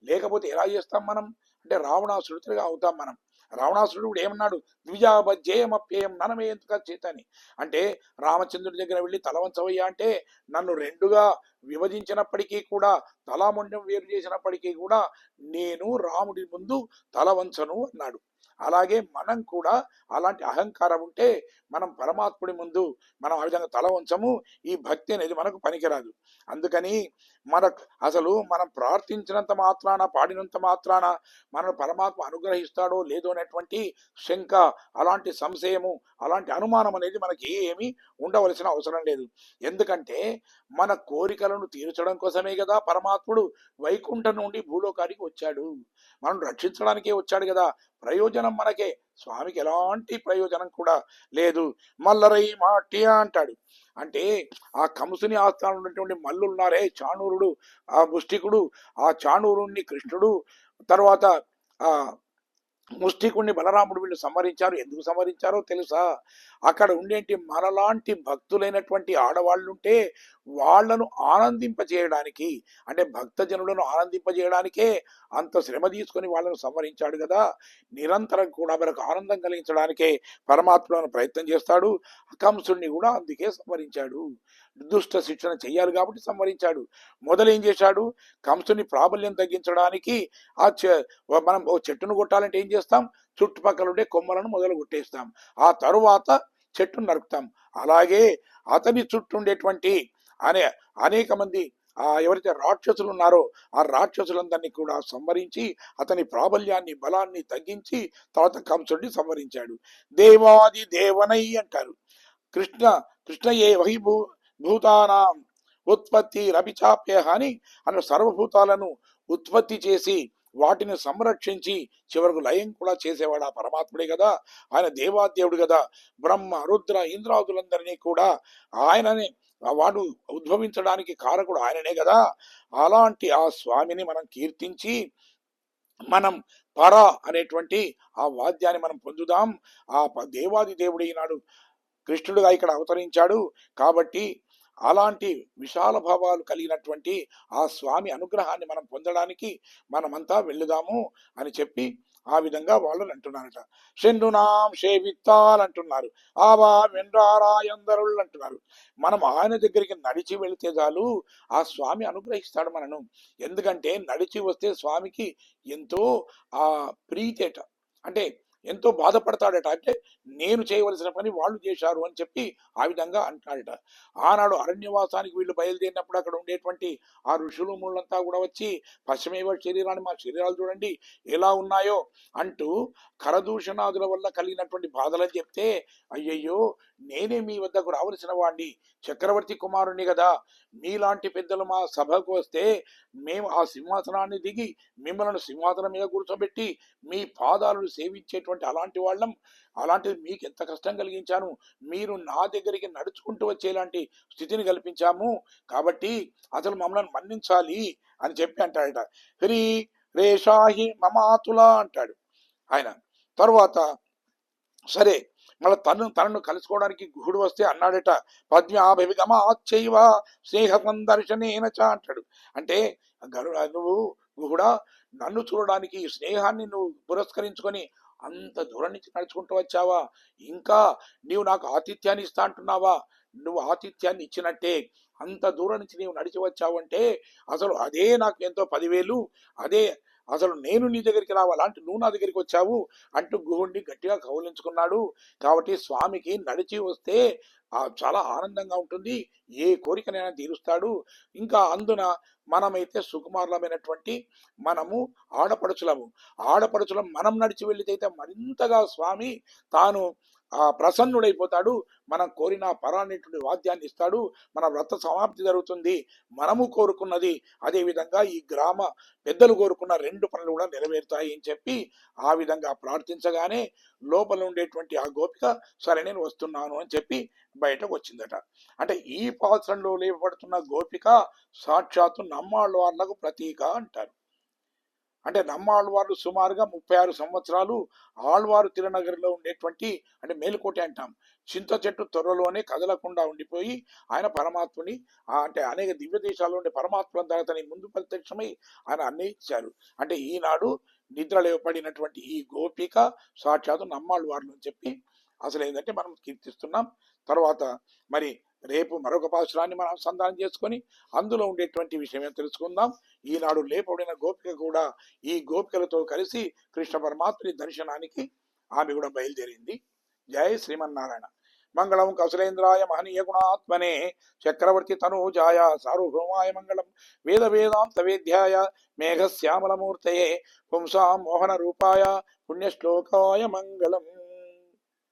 లేకపోతే ఎలా చేస్తాం మనం అంటే రావణాసురుడిగా అవుతాం మనం. రావణాసురుడు కూడా ఏమన్నాడు, ద్విజాభజ్యేయమప్యేయం ననమే ఎందుకు చేతని. అంటే రామచంద్రుడి దగ్గర వెళ్ళి తలవంచవయ్యా అంటే నన్ను రెండుగా విభజించినప్పటికీ కూడా, తలాముండం వేరు చేసినప్పటికీ కూడా నేను రాముడి ముందు తల వంచను అన్నాడు. అలాగే మనం కూడా అలాంటి అహంకారం ఉంటే మనం పరమాత్ముడి ముందు మనం ఆ విధంగా తల వంచము. ఈ భక్తి అనేది మనకు పనికిరాదు. అందుకని అసలు మనం ప్రార్థించినంత మాత్రాన, పాడినంత మాత్రాన మనను పరమాత్మ అనుగ్రహిస్తాడో లేదో అనేటువంటి శంక, అలాంటి సంశయము, అలాంటి అనుమానం అనేది మనకి ఏమీ ఉండవలసిన అవసరం లేదు. ఎందుకంటే మన కోరికలను తీర్చడం కోసమే కదా పరమాత్ముడు వైకుంఠం నుండి భూలోకానికి వచ్చాడు, మనం రక్షించడానికే వచ్చాడు కదా. ప్రయోజనం మనకే, స్వామికి ఎలాంటి ప్రయోజనం కూడా లేదు. మల్లరై మాట్య అంటాడు. అంటే ఆ కంసుని ఆస్థానంలో ఉన్నటువంటి మల్లున్నారే, చాణూరుడు, ఆ ముష్టికుడు, ఆ చాణూరుణ్ణి కృష్ణుడు, తర్వాత ఆ ముష్టికుణ్ణి బలరాముడు వీళ్ళు సంహరించారు. ఎందుకు సంహరించారో తెలుసా? అక్కడ ఉండేటి మనలాంటి భక్తులైనటువంటి ఆడవాళ్ళుంటే వాళ్లను ఆనందింపజేయడానికి, అంటే భక్తజనులను ఆనందింపజేయడానికే అంత శ్రమ తీసుకొని వాళ్ళను సంహరించాడు కదా. నిరంతరం కూడా మనకు ఆనందం కలిగించడానికే పరమాత్మను ప్రయత్నం చేస్తాడు. కంసుడిని కూడా అందుకే సంహరించాడు. దుష్ట శిక్షణ చెయ్యాలి కాబట్టి సంహరించాడు. మొదలేం చేశాడు, కంసుని ప్రాబల్యం తగ్గించడానికి మనం ఓ చెట్టును కొట్టాలంటే ఏం చేస్తాం, చుట్టుపక్కల ఉండే కొమ్మలను మొదలు కొట్టేస్తాం, ఆ తరువాత చెట్టును నరుకుతాం. అలాగే అతని చుట్టూ ఉండేటువంటి అనేక మంది ఎవరైతే రాక్షసులు ఉన్నారో ఆ రాక్షసులందరినీ కూడా సంహరించి అతని ప్రాబల్యాన్ని, బలాన్ని తగ్గించి తర్వాత కంసుడిని సంహరించాడు. దేవాది దేవనై అంటారు. కృష్ణయే వహి భూతానాం ఉత్పత్తి రవిచాప్య అని అన్న సర్వభూతాలను ఉత్పత్తి చేసి వాటిని సంరక్షించి చివరకు లయం కూడా చేసేవాడు ఆ పరమాత్ముడే కదా. ఆయన దేవాదేవుడు కదా. బ్రహ్మ రుద్ర ఇంద్రాదులందరినీ కూడా ఆయననే, వాడు ఉద్భవించడానికి కారకుడు ఆయననే కదా. అలాంటి ఆ స్వామిని మనం కీర్తించి మనం పర అనేటువంటి ఆ వాద్యాన్ని మనం పొందుదాం. ఆ దేవాది దేవుడు ఈనాడు కృష్ణుడుగా ఇక్కడ అవతరించాడు కాబట్టి అలాంటి విశాల భావాలు కలిగినటువంటి ఆ స్వామి అనుగ్రహాన్ని మనం పొందడానికి మనమంతా వెళ్ళుదాము అని చెప్పి ఆ విధంగా వాళ్ళు అంటున్నారట. షెండునాం షేవిత్తాల్ అంటున్నారు, ఆవా వెండ్రారాయందరుళ్ళు అంటున్నారు. మనం ఆయన దగ్గరికి నడిచి వెళితే చాలు ఆ స్వామి అనుగ్రహిస్తాడు మనను. ఎందుకంటే నడిచి వస్తే స్వామికి ఎంతో ఆ ప్రీతేట, అంటే ఎంతో బాధపడతాడట. అంటే నేను చేయవలసిన పని వాళ్ళు చేశారు అని చెప్పి ఆ విధంగా అంటాడట. ఆనాడు అరణ్యవాసానికి వీళ్ళు బయలుదేరినప్పుడు అక్కడ ఉండేటువంటి ఆ ఋషులు ముళ్ళంతా కూడా వచ్చి పశ్చిమేవ శరీరాన్ని, మా శరీరాలు చూడండి ఎలా ఉన్నాయో అంటూ కరదూషణాదుల వల్ల కలిగినటువంటి బాధలని చెప్తే, అయ్యయ్యో నేనే మీ వద్దకు రావలసిన వాడిని, చక్రవర్తి కుమారుణ్ణి కదా, మీలాంటి పెద్దలు మా సభకు వస్తే మేము ఆ సింహాసనాన్ని దిగి మిమ్మల్ని సింహాసనం మీద కూర్చోబెట్టి మీ పాదాలను సేవించేటువంటి అలాంటి వాళ్ళం, అలాంటిది మీకు ఎంత కష్టం కలిగించాను, మీరు నా దగ్గరికి నడుచుకుంటూ వచ్చేలాంటి స్థితిని కల్పించాము, కాబట్టి అసలు మమ్మల్ని మన్నించాలి అని చెప్పి అంటాడట. హ్రీ రేషాహి మమాతుల అంటాడు ఆయన. తర్వాత సరే మళ్ళీ తనను కలుసుకోవడానికి గుహుడు వస్తే అన్నాడట, పద్మ్యాభిగమాచైవ స్నేహ సందర్శనేనచ అంటాడు. అంటే నువ్వు గుహుడా నన్ను చూడడానికి ఈ స్నేహాన్ని నువ్వు పురస్కరించుకొని అంత దూరం నుంచి నడుచుకుంటూ వచ్చావా, ఇంకా నీవు నాకు ఆతిథ్యాన్ని ఇస్తా అంటున్నావా, నువ్వు ఆతిథ్యాన్ని ఇచ్చినట్టే అంత దూరం నుంచి నీవు నడిచి వచ్చావంటే అసలు అదే నాకు ఎంతో 10,000, అదే అసలు నేను నీ దగ్గరికి రావాలంటే నువ్వు నా దగ్గరికి వచ్చావు అంటూ గుహుడిని గట్టిగా కౌలించుకున్నాడు. కాబట్టి స్వామికి నడిచి వస్తే చాలా ఆనందంగా ఉంటుంది, ఏ కోరికనైనా తీరుస్తాడు. ఇంకా అందున మనమైతే సుకుమారులమైనటువంటి మనము ఆడపడుచులం మనం నడిచి వెళ్ళితే మరింతగా స్వామి తాను ప్రసన్నుడైపోతాడు, మనం కోరిన పరానేటువంటి వాద్యాన్ని ఇస్తాడు, మన వ్రత సమాప్తి జరుగుతుంది, మనము కోరుకున్నది అదేవిధంగా ఈ గ్రామ పెద్దలు కోరుకున్న 2 పనులు కూడా నెరవేరుతాయి అని చెప్పి ఆ విధంగా ప్రార్థించగానే లోపల ఉండేటువంటి ఆ గోపిక సరే నేను వస్తున్నాను అని చెప్పి బయటకు వచ్చిందట. అంటే ఈ పాత్రలో లేపబడుతున్న గోపిక సాక్షాత్తు నమ్మాళ్ళవార్లకు ప్రతీక అంటారు. అంటే నమ్మాళ్ళవార్లు సుమారుగా 36 సంవత్సరాలు ఆళ్వారు తిరునగరిలో ఉండేటువంటి, అంటే మేలుకోటి అంటాం, చింత చెట్టు త్వరలోనే కదలకుండా ఉండిపోయి ఆయన పరమాత్ముని అంటే అనేక దివ్య దేశాల్లో ఉండే పరమాత్మ తనని ముందు ప్రత్యక్షమై ఆయన అన్వయించారు. అంటే ఈనాడు నిద్ర లేవబడినటువంటి ఈ గోపిక సాక్షాత్తు నమ్మాళ్ళవార్లు అని చెప్పి అసలు ఏంటంటే మనం కీర్తిస్తున్నాం. తర్వాత మరి రేపు మరొక పాశురాన్ని మనం సంధానం చేసుకొని అందులో ఉండేటువంటి విషయం తెలుసుకుందాం. ఈనాడు లేపబడిన గోపిక కూడా ఈ గోపికలతో కలిసి కృష్ణ పరమాత్ముని దర్శనానికి ఆమె కూడా బయలుదేరింది. జయ శ్రీమన్నారాయణ. మంగళం కౌశలేంద్రాయ మహనీయ గుణాత్మనే చక్రవర్తి తనూజాయ సార్వభౌమాయ మంగళం. వేద వేదాంత వేద్యాయ మేఘశ్యామలమూర్తయే పుంసాం మోహన రూపాయ పుణ్యశ్లోకాయ మంగళం.